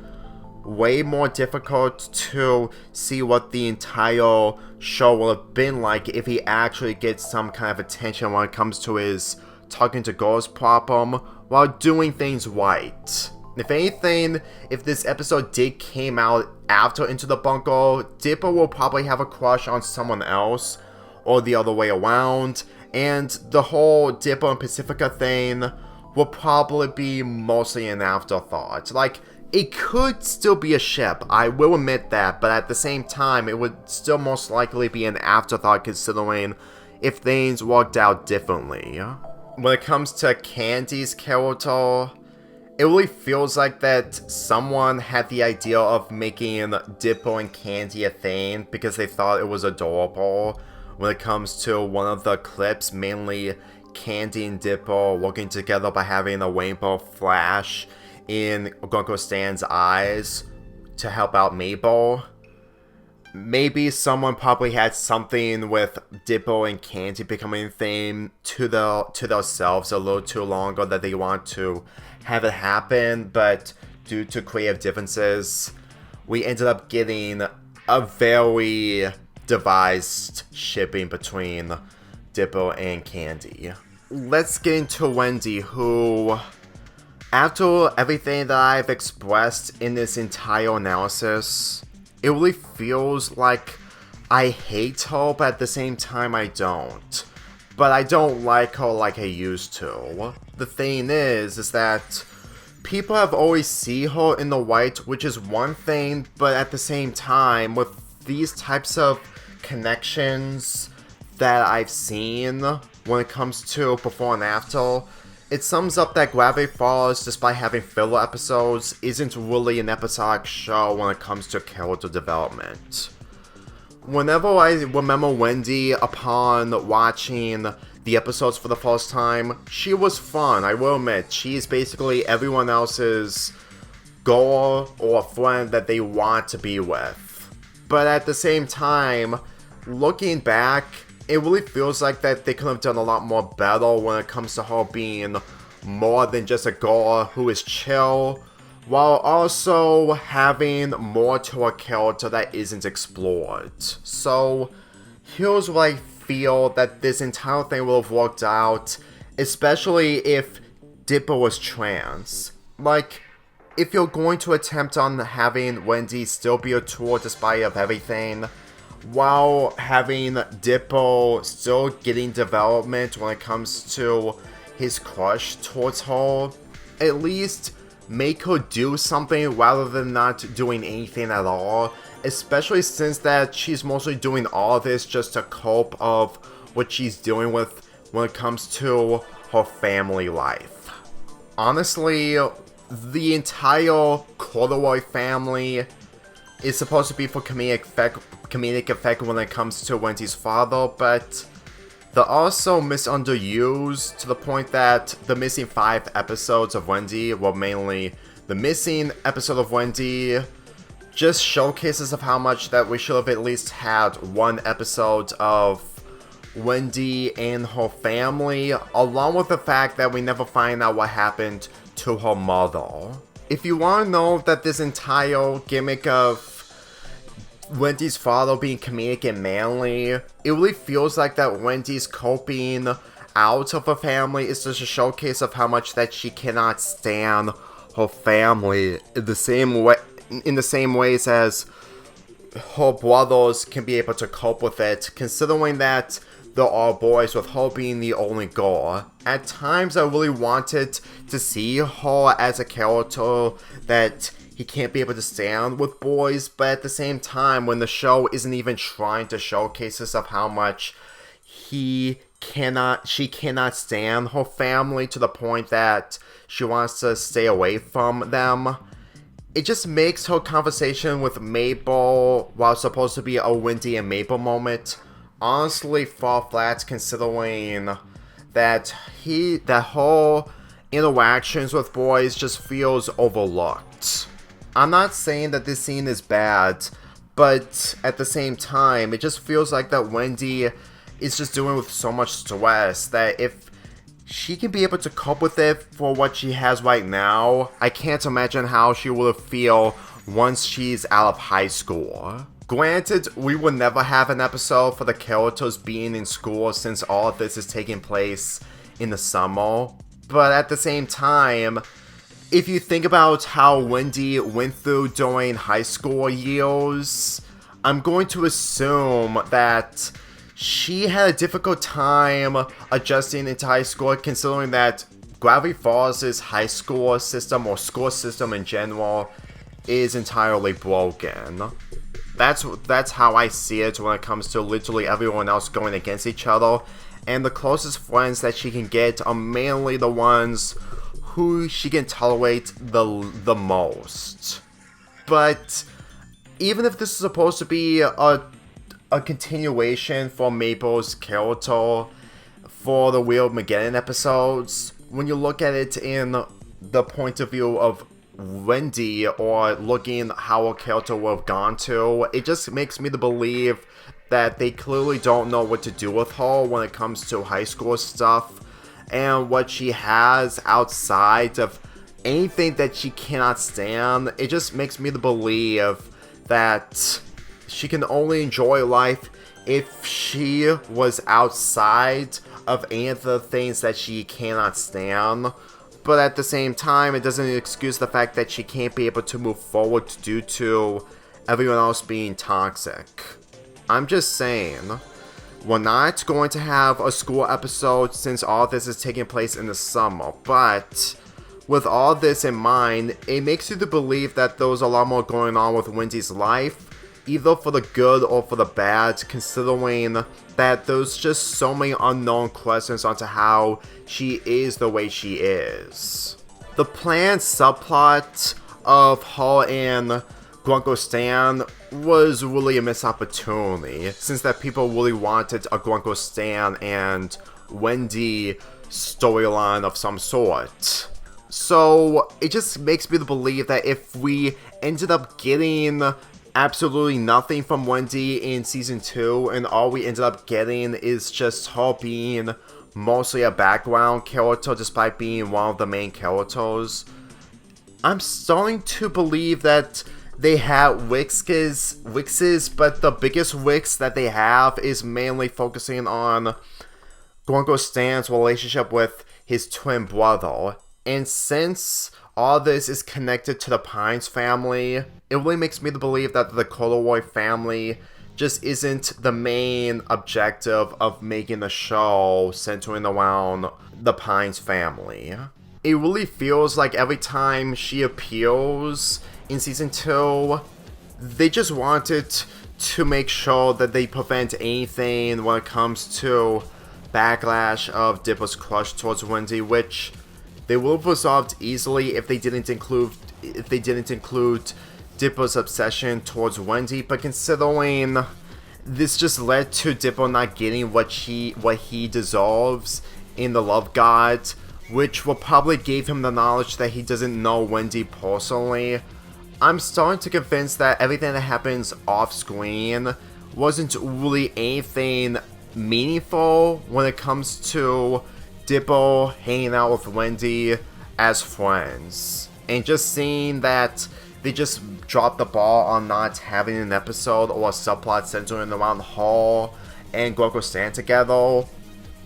way more difficult to see what the entire show will have been like if he actually gets some kind of attention when it comes to his talking to girls problem while doing things right. If anything, if this episode did came out after Into the Bunker, Dippo will probably have a crush on someone else, or the other way around, and the whole Dippo and Pacifica thing will probably be mostly an afterthought. Like, it could still be a ship, I will admit that, but at the same time, it would still most likely be an afterthought considering if things worked out differently. When it comes to Candy's character, it really feels like that someone had the idea of making Dippo and Candy a thing because they thought it was adorable. When it comes to one of the clips, mainly Candy and Dippo working together by having a rainbow flash in Gunko Stan's eyes to help out Mabel. Maybe someone probably had something with Dippo and Candy becoming a thing to themselves a little too long ago that they want to have it happen, but due to creative differences, we ended up getting a very devised shipping between Dippo and Candy. Let's get into Wendy, who, after everything that I've expressed in this entire analysis, it really feels like I hate her, but at the same time I don't. But I don't like her like I used to. The thing is that people have always seen her in the white, which is one thing, but at the same time, with these types of connections that I've seen when it comes to before and after, it sums up that Gravity Falls, despite having filler episodes, isn't really an episodic show when it comes to character development. Whenever I remember Wendy upon watching the episodes for the first time, she was fun, I will admit. She's basically everyone else's girl or friend that they want to be with. But at the same time, looking back, it really feels like that they could have done a lot more better when it comes to her being more than just a girl who is chill, while also having more to her character that isn't explored. So, here's what I feel that this entire thing will have worked out, especially if Dippo was trans. Like, if you're going to attempt on having Wendy still be a tool despite of everything, while having Dippo still getting development when it comes to his crush towards her, at least make her do something rather than not doing anything at all, especially since that she's mostly doing all of this just to cope of what she's dealing with when it comes to her family life. Honestly, the entire Corduroy family is supposed to be for comedic effect when it comes to Wendy's father, but they're also misunderused to the point that the missing 5 episodes of Wendy, well, mainly the missing episode of Wendy, just showcases of how much that we should have at least had one episode of Wendy and her family, along with the fact that we never find out what happened to her mother. If you want to know that this entire gimmick of Wendy's father being comedic and manly, it really feels like that Wendy's coping out of her family is just a showcase of how much that she cannot stand her family in the same ways as her brothers can be able to cope with it, considering that the all-boys, with her being the only girl. At times, I really wanted to see her as a character that he can't be able to stand with boys, but at the same time, when the show isn't even trying to showcase this of how much she cannot stand her family to the point that she wants to stay away from them, it just makes her conversation with Mabel, while it's supposed to be a Wendy and Mabel moment, honestly fall flat, considering that her interactions with boys just feels overlooked. I'm not saying that this scene is bad, but at the same time, it just feels like that Wendy is just dealing with so much stress that if she can be able to cope with it for what she has right now, I can't imagine how she will feel once she's out of high school. Granted, we will never have an episode for the characters being in school since all of this is taking place in the summer, but at the same time, if you think about how Wendy went through during high school years, I'm going to assume that she had a difficult time adjusting into high school, considering that Gravity Falls' high school system, or school system in general, is entirely broken. That's how I see it when it comes to literally everyone else going against each other, and the closest friends that she can get are mainly the ones who she can tolerate the most. But even if this is supposed to be a continuation for Mabel's character for the Wheel of Mageddon episodes, when you look at it in the point of view of Wendy, or looking how a character would have gone to, it just makes me to believe that they clearly don't know what to do with her when it comes to high school stuff, and what she has outside of anything that she cannot stand. It just makes me to believe that she can only enjoy life if she was outside of any of the things that she cannot stand. But at the same time, it doesn't excuse the fact that she can't be able to move forward due to everyone else being toxic. I'm just saying, we're not going to have a school episode since all this is taking place in the summer, but with all this in mind, it makes you to believe that there's a lot more going on with Wendy's life, either for the good or for the bad, considering that there's just so many unknown questions onto how she is the way she is. The planned subplot of her and Grunko Stan was really a missed opportunity, since that people really wanted a Grunko Stan and Wendy storyline of some sort. So it just makes me believe that if we ended up getting absolutely nothing from Wendy in season 2, and all we ended up getting is just her being mostly a background character despite being one of the main characters, I'm starting to believe that they have wixes, but the biggest wix that they have is mainly focusing on Grunko Stan's relationship with his twin brother. And since all this is connected to the Pines family, it really makes me believe that the Corduroy family just isn't the main objective of making the show centering around the Pines family. It really feels like every time she appears in season 2, they just wanted to make sure that they prevent anything when it comes to backlash of Dipper's crush towards Wendy, which they would have resolved easily if they didn't include Dipper's obsession towards Wendy. But considering this just led to Dipper not getting what he deserves in the Love God, which will probably give him the knowledge that he doesn't know Wendy personally, I'm starting to convince that everything that happens off screen wasn't really anything meaningful when it comes to Dipper hanging out with Wendy as friends. And just seeing that they just dropped the ball on not having an episode or a subplot centering around her and Grunko Stan together,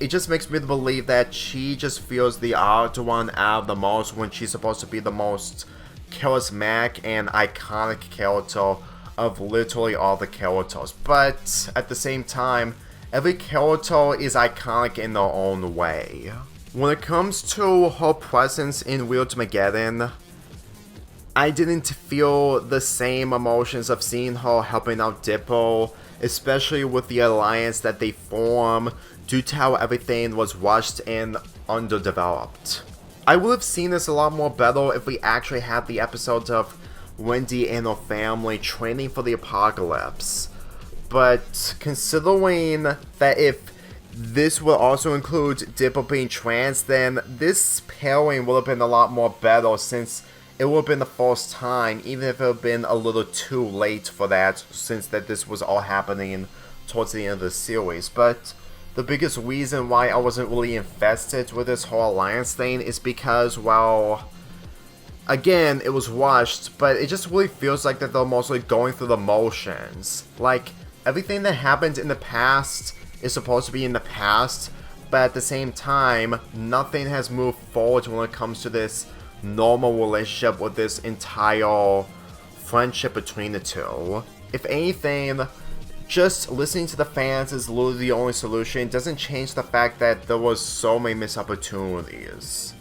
it just makes me believe that she just feels the odd one out of the most when she's supposed to be the most charismatic and iconic character of literally all the characters. But at the same time, every character is iconic in their own way. When it comes to her presence in Weirdmageddon, I didn't feel the same emotions of seeing her helping out Dippo, especially with the alliance that they form due to how everything was rushed and underdeveloped. I would have seen this a lot more better if we actually had the episodes of Wendy and her family training for the apocalypse. But considering that if this will also include Dippo being trans, then this pairing would have been a lot more better since it would have been the first time, even if it would have been a little too late for that, since that this was all happening towards the end of the series. But the biggest reason why I wasn't really invested with this whole alliance thing is because, well, again, it was rushed, but it just really feels like that they're mostly going through the motions. Like, everything that happened in the past is supposed to be in the past, but at the same time, nothing has moved forward when it comes to this normal relationship with this entire friendship between the two. If anything, just listening to the fans is literally the only solution. It doesn't change the fact that there was so many missed opportunities.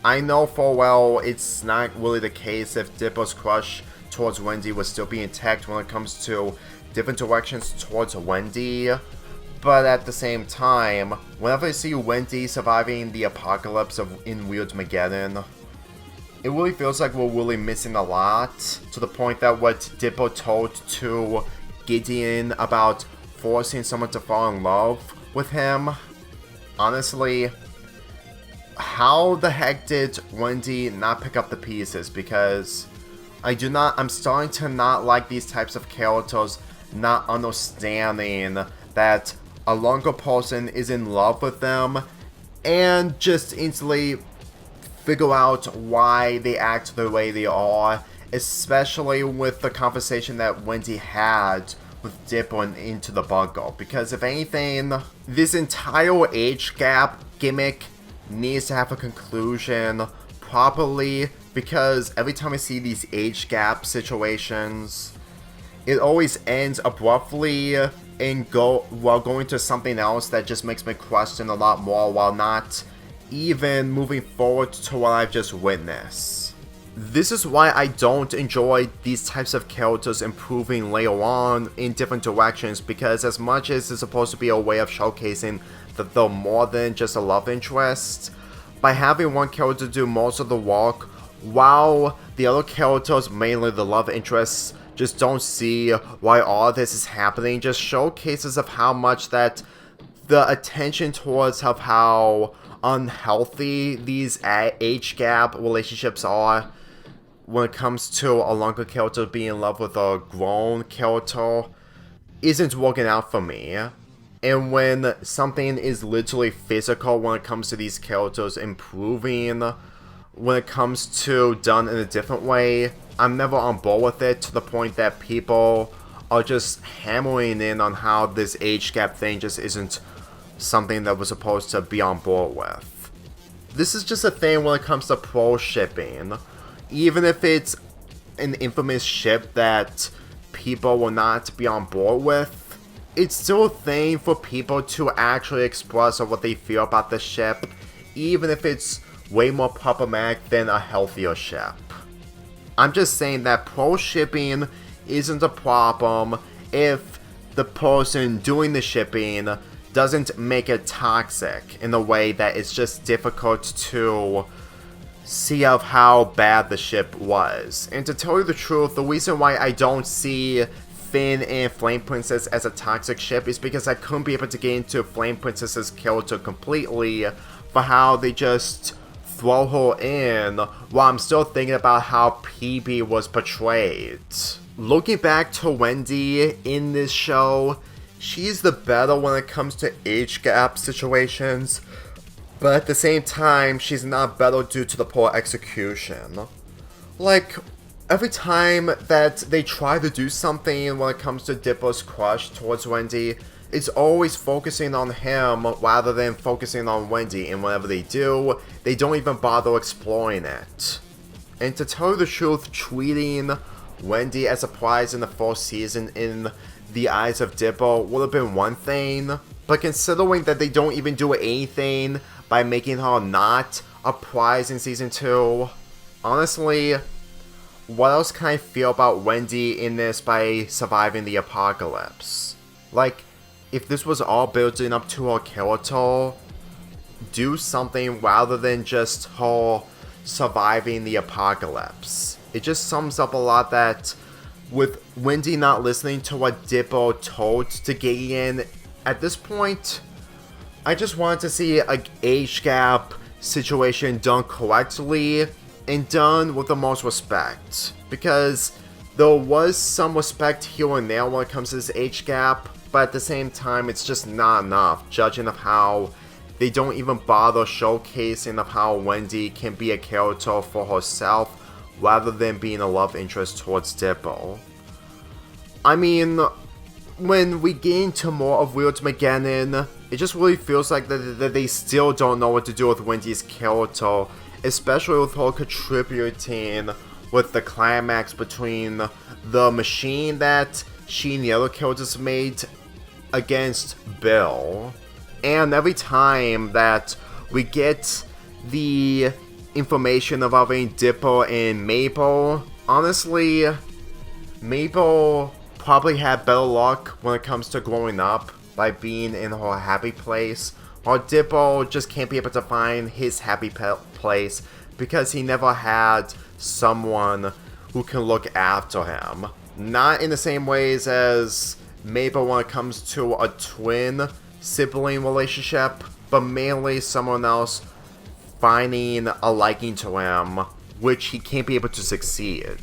I know full well it's not really the case if Dippo's crush towards Wendy would still be intact when it comes to different directions towards Wendy. But at the same time, whenever I see Wendy surviving the apocalypse in Weirdmageddon, it really feels like we're really missing a lot, to the point that what Dippo told to Gideon about forcing someone to fall in love with him, honestly, how the heck did Wendy not pick up the pieces? Because I'm starting to not like these types of characters not understanding that a younger person is in love with them and just instantly figure out why they act the way they are, especially with the conversation that Wendy had with Dippo and Into the Bunker. Because if anything, this entire age gap gimmick needs to have a conclusion properly, because every time I see these age gap situations, it always ends abruptly while going to something else that just makes me question a lot more, while not even moving forward to what I've just witnessed. This is why I don't enjoy these types of characters improving later on in different directions, because as much as it's supposed to be a way of showcasing that they're more than just a love interest, by having one character do most of the work, while the other characters, mainly the love interests, just don't see why all this is happening, just showcases of how much that the attention towards of how unhealthy these age gap relationships are when it comes to a younger character being in love with a grown character isn't working out for me. And when something is literally physical when it comes to these characters improving, when it comes to done in a different way, I'm never on board with it, to the point that people are just hammering in on how this age gap thing just isn't something that we're supposed to be on board with. This is just a thing when it comes to pro shipping. Even if it's an infamous ship that people will not be on board with, it's still a thing for people to actually express what they feel about the ship, even if it's way more problematic than a healthier ship. I'm just saying that pro shipping isn't a problem if the person doing the shipping doesn't make it toxic in a way that it's just difficult to see of how bad the ship was. And to tell you the truth, the reason why I don't see Finn and Flame Princess as a toxic ship is because I couldn't be able to get into Flame Princess's character completely for how they just throw her in, while I'm still thinking about how PB was portrayed. Looking back to Wendy in this show, she's the better when it comes to age gap situations, but at the same time, she's not better due to the poor execution. Like, every time that they try to do something when it comes to Dippo's crush towards Wendy, it's always focusing on him rather than focusing on Wendy, and whenever they do, they don't even bother exploring it. And to tell you the truth, treating Wendy as a prize in the first season in the eyes of Dippo would have been one thing, But considering that they don't even do anything by making her not a prize in season 2, honestly, what else can I feel about Wendy in this by surviving the apocalypse? Like, if this was all building up to her character, do something rather than just her surviving the apocalypse. It just sums up a lot that with Wendy not listening to what Dippo told to Gideon, at this point, I just wanted to see an age gap situation done correctly and done with the most respect. Because there was some respect here and there when it comes to this age gap, but at the same time, it's just not enough, judging of how they don't even bother showcasing of how Wendy can be a character for herself rather than being a love interest towards Dippo. I mean, when we get into more of Weirdmageddon, it just really feels like that they still don't know what to do with Wendy's character, especially with her contributing with the climax between the machine that she and the other characters made against Bill. And every time that we get the information involving Dippo and Mabel, honestly, Mabel probably had better luck when it comes to growing up by being in her happy place, while Dippo just can't be able to find his happy place because he never had someone who can look after him. Not in the same ways as Mabel when it comes to a twin sibling relationship, but mainly someone else finding a liking to him, which he can't be able to succeed.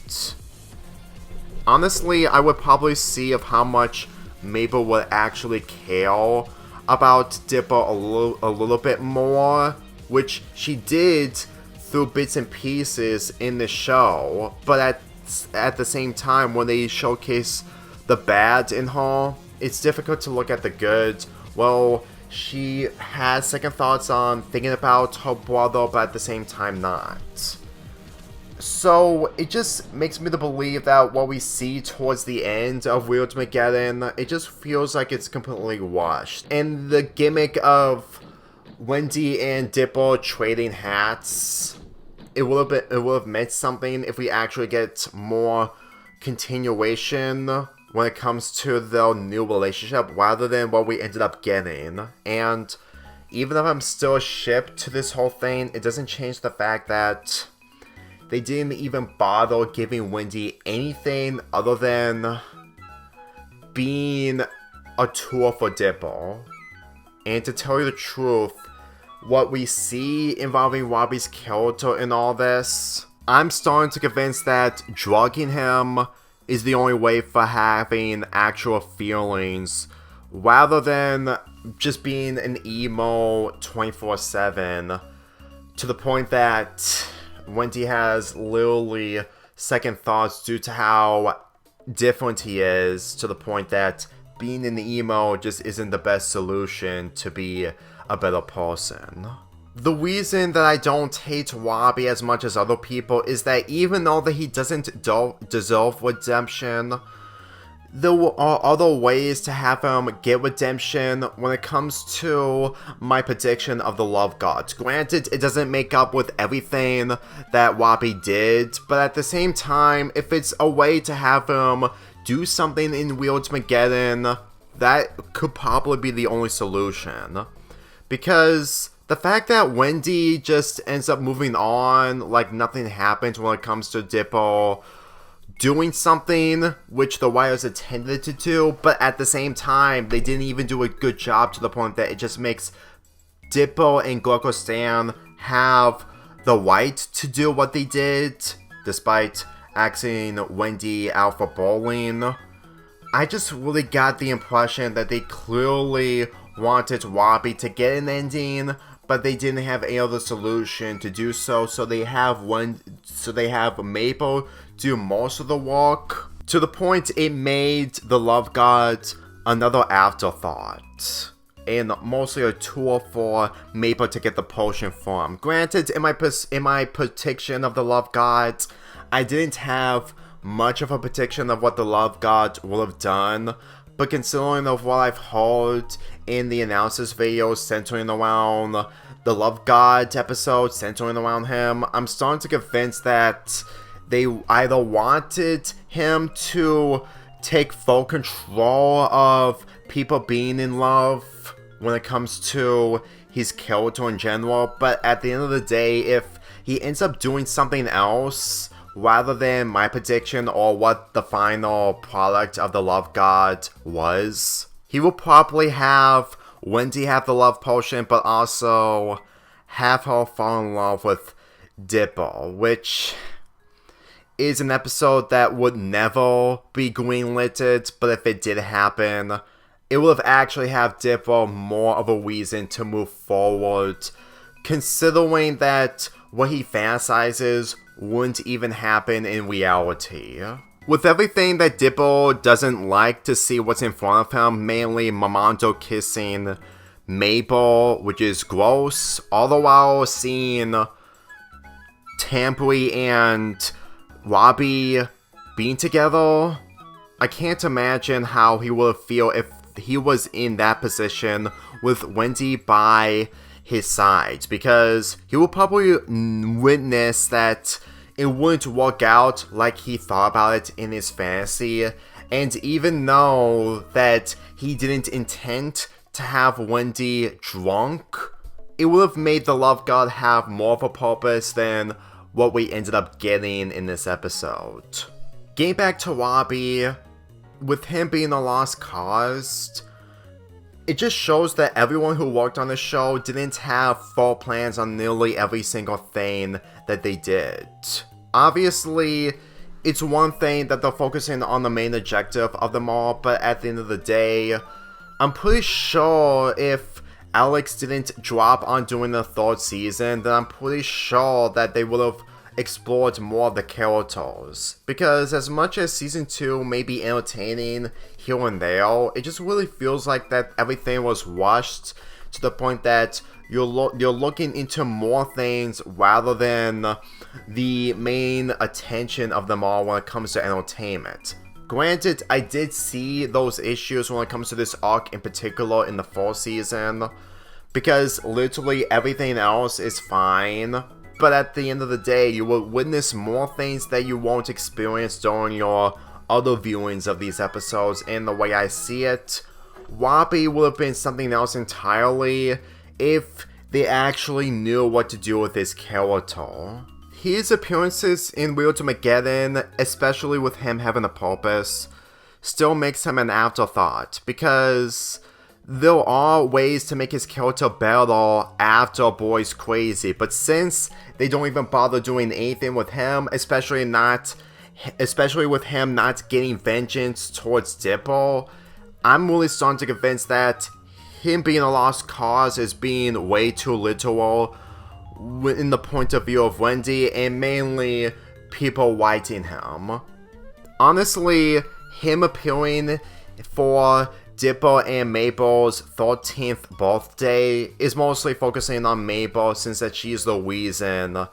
Honestly, I would probably see of how much Mabel would actually care about Dippo a little bit more, which she did through bits and pieces in the show, but at the same time, when they showcase the bad in her, it's difficult to look at the good. Well, she has second thoughts on thinking about her brother, but at the same time not. So, it just makes me to believe that what we see towards the end of Weirdmageddon, it just feels like it's completely washed. And the gimmick of Wendy and Dippo trading hats, it would have meant something if we actually get more continuation when it comes to their new relationship, rather than what we ended up getting. And even if I'm still shipped to this whole thing, it doesn't change the fact that they didn't even bother giving Wendy anything other than being a tool for Dippo. And to tell you the truth, what we see involving Robbie's character in all this, I'm starting to convince that drugging him is the only way for having actual feelings, rather than just being an emo 24/7, to the point that Wendy has literally second thoughts due to how different he is, to the point that being an emo just isn't the best solution to be a better person. The reason that I don't hate Robbie as much as other people is that even though that he doesn't deserve redemption, there are other ways to have him get redemption when it comes to my prediction of the Love Gods. Granted, it doesn't make up with everything that Robbie did, but at the same time, if it's a way to have him do something in Weirdmageddon, that could probably be the only solution. Because the fact that Wendy just ends up moving on like nothing happened when it comes to Dippo doing something which the writers intended to do, but at the same time, they didn't even do a good job to the point that it just makes Dippo and Gorko Stan have the right to do what they did, despite asking Wendy out for bowling. I just really got the impression that they clearly wanted Robbie to get an ending, but they didn't have any other solution to do so, so they have Mabel do most of the work, to the point it made the Love Gods another afterthought, and mostly a tool for Mabel to get the potion from. Granted, in my prediction of the Love Gods, I didn't have much of a prediction of what the Love Gods would have done, but considering of what I've heard in the analysis videos centering around the Love God episode, centering around him, I'm starting to get convinced that they either wanted him to take full control of people being in love when it comes to his character in general, but at the end of the day, if he ends up doing something else rather than my prediction or what the final product of the Love God was, he will probably have Wendy have the love potion, but also have her fall in love with Dipper, which is an episode that would never be greenlit, but if it did happen, it would have actually have Dipper more of a reason to move forward, considering that what he fantasizes wouldn't even happen in reality. With everything that Dipper doesn't like to see what's in front of him, mainly Mamondo kissing Mabel, which is gross, all the while seeing Tampui and Robbie being together, I can't imagine how he would feel if he was in that position with Wendy by his side, because he will probably witness that it wouldn't work out like he thought about it in his fantasy, and even know that he didn't intend to have Wendy drunk, it would have made the Love God have more of a purpose than what we ended up getting in this episode. Getting back to Robbie, with him being a lost cause, it just shows that everyone who worked on the show didn't have full plans on nearly every single thing that they did. Obviously, it's one thing that they're focusing on the main objective of them all, but at the end of the day, I'm pretty sure if Alex didn't drop on doing the third season, then I'm pretty sure that they would have explored more of the characters. Because as much as season 2 may be entertaining here and there, it just really feels like that everything was rushed to the point that you're looking into more things rather than the main attention of them all when it comes to entertainment. Granted, I did see those issues when it comes to this arc in particular in the 4th season, because literally everything else is fine, but at the end of the day, you will witness more things that you won't experience during your other viewings of these episodes, and the way I see it, Robbie would have been something else entirely if they actually knew what to do with his character. His appearances in Wheel to Mageddon, especially with him having a purpose, still makes him an afterthought, because there are ways to make his character better after Boy's Crazy, but since they don't even bother doing anything with him, especially with him not getting vengeance towards Dipper, I'm really starting to convince that him being a lost cause is being way too literal in the point of view of Wendy, and mainly people writing him. Honestly, him appearing for Dipper and Mabel's 13th birthday is mostly focusing on Mabel, since that she's the reason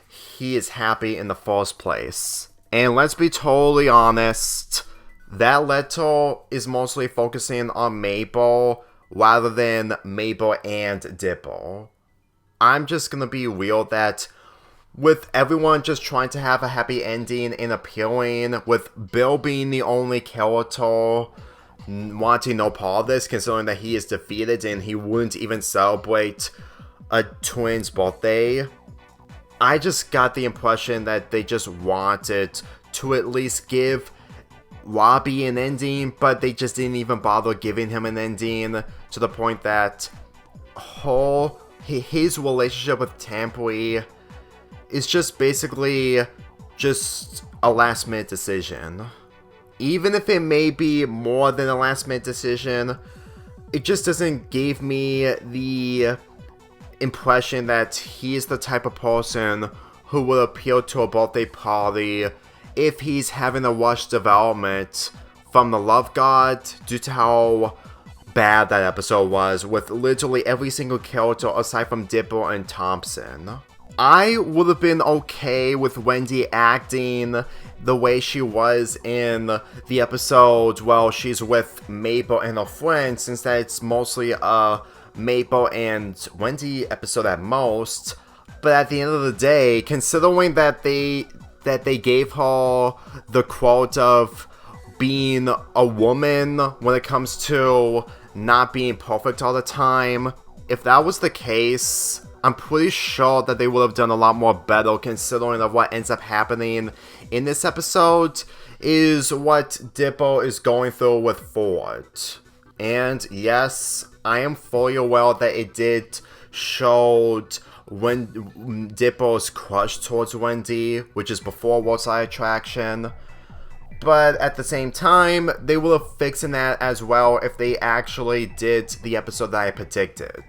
he is happy in the first place. And let's be totally honest, that letter is mostly focusing on Mabel rather than Mabel and Dipper. I'm just gonna be real that with everyone just trying to have a happy ending and appealing, with Bill being the only character wanting no part of this, considering that he is defeated and he wouldn't even celebrate a twin's birthday, I just got the impression that they just wanted to at least give Robbie an ending, but they just didn't even bother giving him an ending, to the point that his relationship with Tampui is just basically just a last minute decision. Even if it may be more than a last minute decision, it just doesn't give me the impression that he is the type of person who will appeal to a birthday party if he's having a rushed development from the Love God, due to how bad that episode was, with literally every single character aside from Dipper and Thompson. I would have been okay with Wendy acting the way she was in the episode while she's with Mabel and her friends, since that it's mostly a Mabel and Wendy episode at most. But at the end of the day, considering that they gave her the quote of being a woman when it comes to not being perfect all the time, if that was the case, I'm pretty sure that they would have done a lot more better, considering of what ends up happening in this episode is what Dippo is going through with Ford. And yes, I am fully aware that it did show when Dippo's crush towards Wendy, which is before Worldside Attraction. But at the same time, they would have fixed that as well if they actually did the episode that I predicted.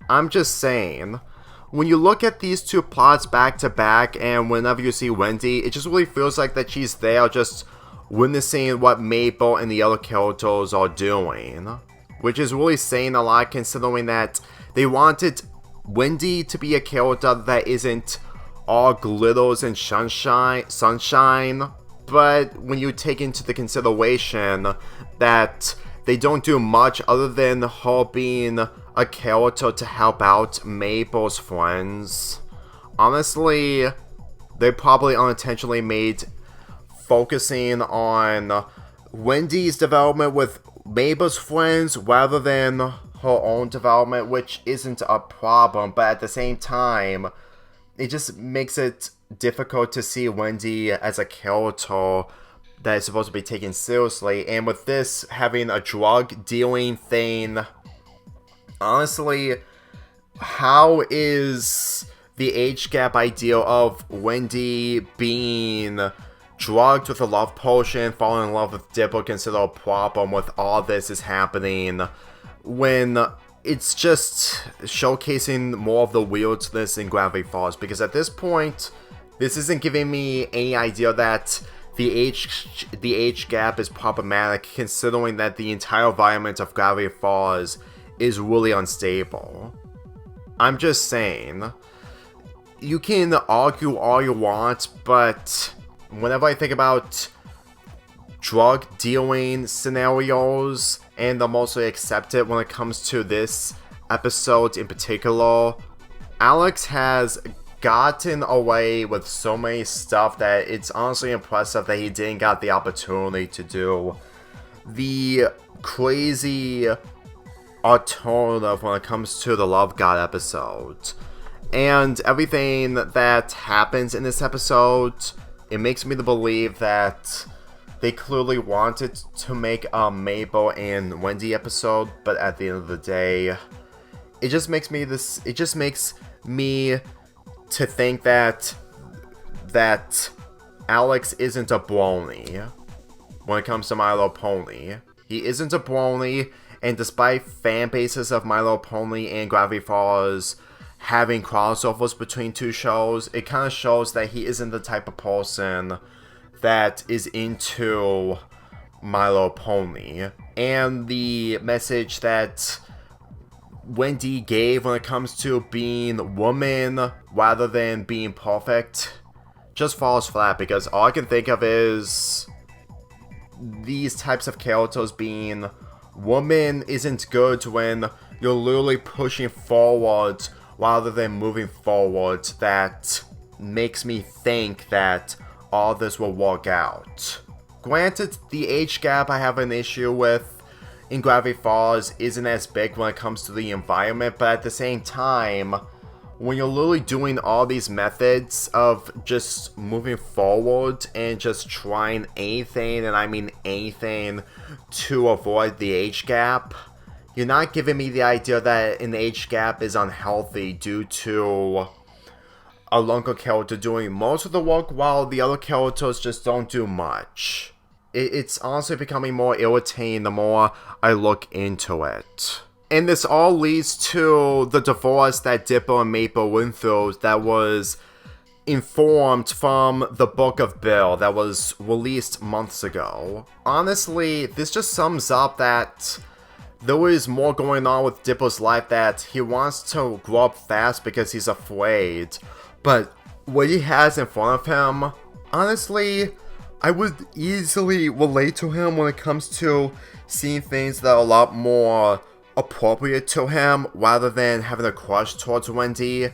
I'm just saying, when you look at these two plots back to back, and whenever you see Wendy, it just really feels like that she's there just witnessing what Mabel and the other characters are doing. Which is really saying a lot, considering that they wanted Wendy to be a character that isn't all glitters and sunshine. But when you take into the consideration that they don't do much other than her being a character to help out Mabel's friends, honestly, they probably unintentionally made focusing on Wendy's development with Mabel's friends rather than her own development, which isn't a problem, but at the same time, it just makes it difficult to see Wendy as a character that is supposed to be taken seriously. And with this having a drug dealing thing, honestly, how is the age gap idea of Wendy being drugged with a love potion, falling in love with Dippo considered a problem with all this is happening, when it's just showcasing more of the weirdness in Gravity Falls? Because at this point, this isn't giving me any idea that the age gap is problematic, considering that the entire environment of Gravity Falls is really unstable. I'm just saying, you can argue all you want, but whenever I think about drug dealing scenarios, and they're mostly accepted when it comes to this episode in particular, Alex has gotten away with so many stuff that it's honestly impressive that he didn't get the opportunity to do the crazy alternative when it comes to the Love God episode. And everything that happens in this episode, it makes me to believe that they clearly wanted to make a Mabel and Wendy episode, but at the end of the day, it just makes me to think that Alex isn't a brony when it comes to My Little Pony. He isn't a brony, and despite fan bases of My Little Pony and Gravity Falls having crossovers between two shows, it kind of shows that he isn't the type of person that is into My Little Pony. And the message that Wendy gave when it comes to being woman rather than being perfect just falls flat, because all I can think of is these types of characters being woman isn't good when you're literally pushing forward rather than moving forward. That makes me think that all this will work out. Granted, the age gap I have an issue with in Gravity Falls isn't as big when it comes to the environment, but at the same time, when you're literally doing all these methods of just moving forward and just trying anything, and I mean anything, to avoid the age gap, you're not giving me the idea that an age gap is unhealthy due to a longer character doing most of the work while the other characters just don't do much. It's honestly becoming more irritating the more I look into it. And this all leads to the divorce that Dippo and Mabel went through that was informed from the Book of Bill that was released months ago. Honestly, this just sums up that there is more going on with Dippo's life, that he wants to grow up fast because he's afraid, But what he has in front of him, honestly, I would easily relate to him when it comes to seeing things that are a lot more appropriate to him rather than having a crush towards Wendy.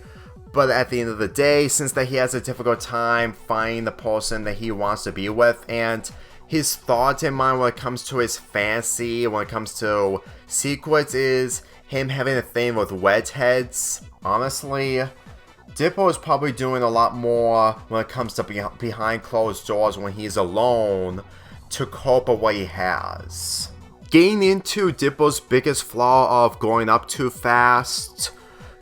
But at the end of the day, since that he has a difficult time finding the person that he wants to be with, and his thoughts in mind when it comes to his fancy, when it comes to secrets, is him having a thing with redheads. Honestly, Dippo is probably doing a lot more when it comes to behind closed doors when he's alone to cope with what he has. Getting into Dippo's biggest flaw of growing up too fast,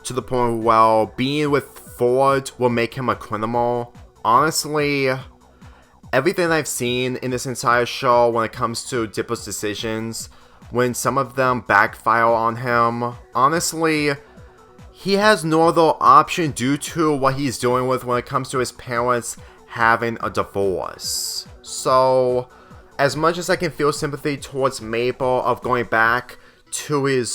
to the point where being with Ford will make him a criminal. Honestly, everything I've seen in this entire show when it comes to Dippo's decisions, when some of them backfire on him, honestly, he has no other option due to what he's doing with when it comes to his parents having a divorce. So, as much as I can feel sympathy towards Maple of going back to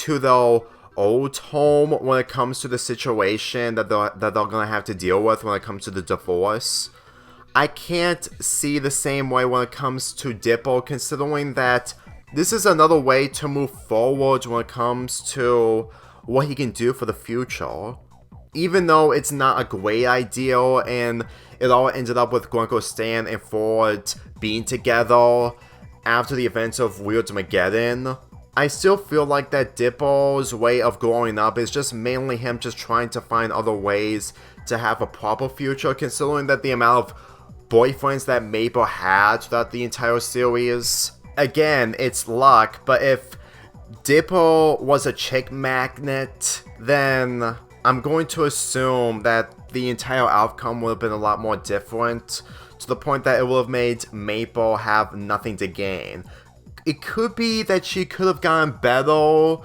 their old home when it comes to the situation that they're gonna have to deal with when it comes to the divorce, I can't see the same way when it comes to Dippo, considering that this is another way to move forward when it comes to what he can do for the future. Even though it's not a great idea and it all ended up with Glencoe Stan and Ford being together after the events of Weirdmageddon, I still feel like that Dippo's way of growing up is just mainly him just trying to find other ways to have a proper future, considering that the amount of boyfriends that Maple had throughout the entire series. Again, it's luck, but if Dippo was a chick magnet, then I'm going to assume that the entire outcome would have been a lot more different, to the point that it would have made Maple have nothing to gain. It could be that she could have gotten better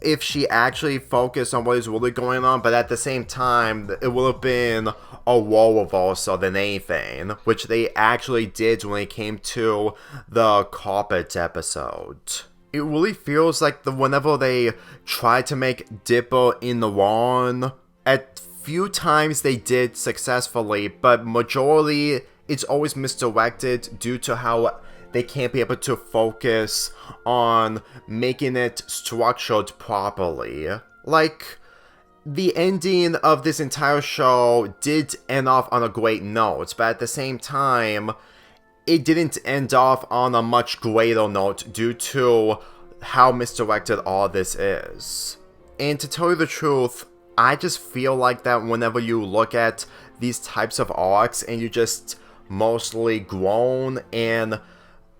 if she actually focused on what is really going on, but at the same time, it would have been a role reversal than anything, which they actually did when it came to the carpet episode. It really feels like whenever they try to make Dippo in the wrong, at few times they did successfully, but majority it's always misdirected due to how they can't be able to focus on making it structured properly. Like, the ending of this entire show did end off on a great note, but at the same time, it didn't end off on a much greater note due to how misdirected all this is. And to tell you the truth, I just feel like that whenever you look at these types of arcs and you just mostly groan and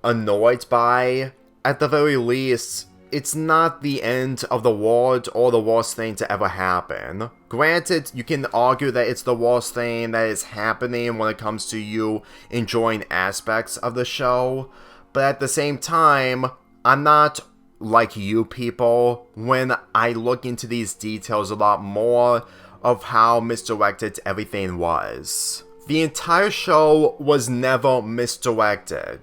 annoyed by, at the very least, it's not the end of the world or the worst thing to ever happen. Granted, you can argue that it's the worst thing that is happening when it comes to you enjoying aspects of the show, but at the same time, I'm not like you people when I look into these details a lot more of how misdirected everything was. The entire show was never misdirected.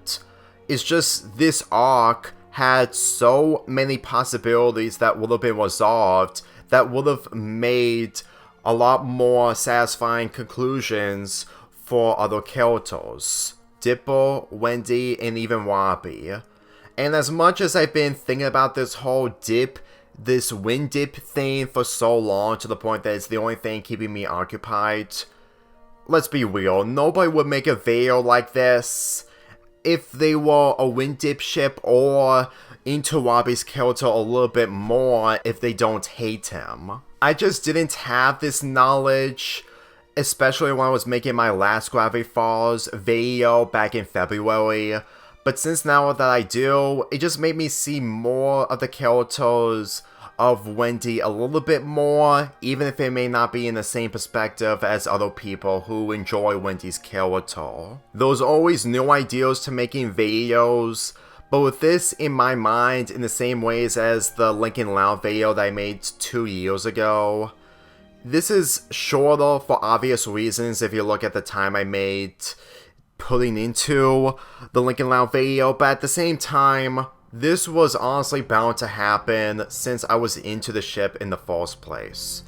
It's just this arc had so many possibilities that would have been resolved that would have made a lot more satisfying conclusions for other characters. Dippo, Wendy, and even Robbie. And as much as I've been thinking about this whole this wind dip thing for so long, to the point that it's the only thing keeping me occupied, let's be real, nobody would make a video like this if they were a wind dip ship or into Robbie's character a little bit more if they don't hate him. I just didn't have this knowledge, especially when I was making my last Gravity Falls video back in February. But since now that I do, it just made me see more of the characters of Wendy a little bit more, even if it may not be in the same perspective as other people who enjoy Wendy's character. There's always new ideas to making videos, but with this in my mind in the same ways as the Lincoln Loud video that I made 2 years ago, this is shorter for obvious reasons if you look at the time I made putting into the Lincoln Loud video, but at the same time, this was honestly bound to happen since I was into the ship in the first place.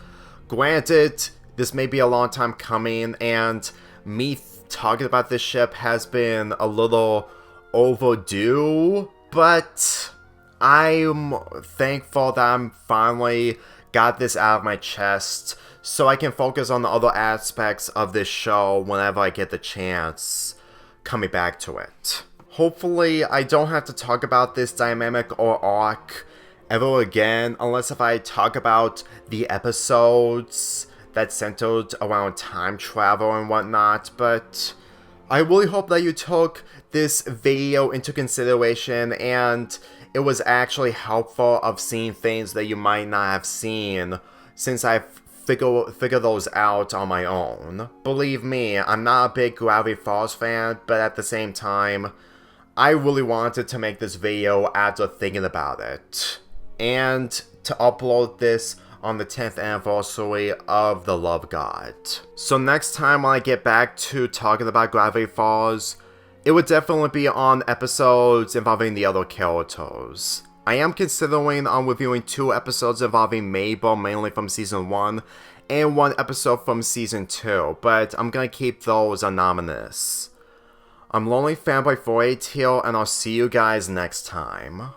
Granted, this may be a long time coming, and me talking about this ship has been a little overdue, but I'm thankful that I'm finally got this out of my chest so I can focus on the other aspects of this show whenever I get the chance coming back to it. Hopefully, I don't have to talk about this dynamic or arc ever again, unless if I talk about the episodes that centered around time travel and whatnot, but I really hope that you took this video into consideration and it was actually helpful of seeing things that you might not have seen since I figure those out on my own. Believe me, I'm not a big Gravity Falls fan, but at the same time, I really wanted to make this video after thinking about it, and to upload this on the 10th anniversary of The Love God. So next time when I get back to talking about Gravity Falls, it would definitely be on episodes involving the other characters. I am considering on reviewing 2 episodes involving Mabel, mainly from Season 1, and 1 episode from Season 2, but I'm gonna keep those anonymous. I'm Lonely Fanboy 48 here, and I'll see you guys next time.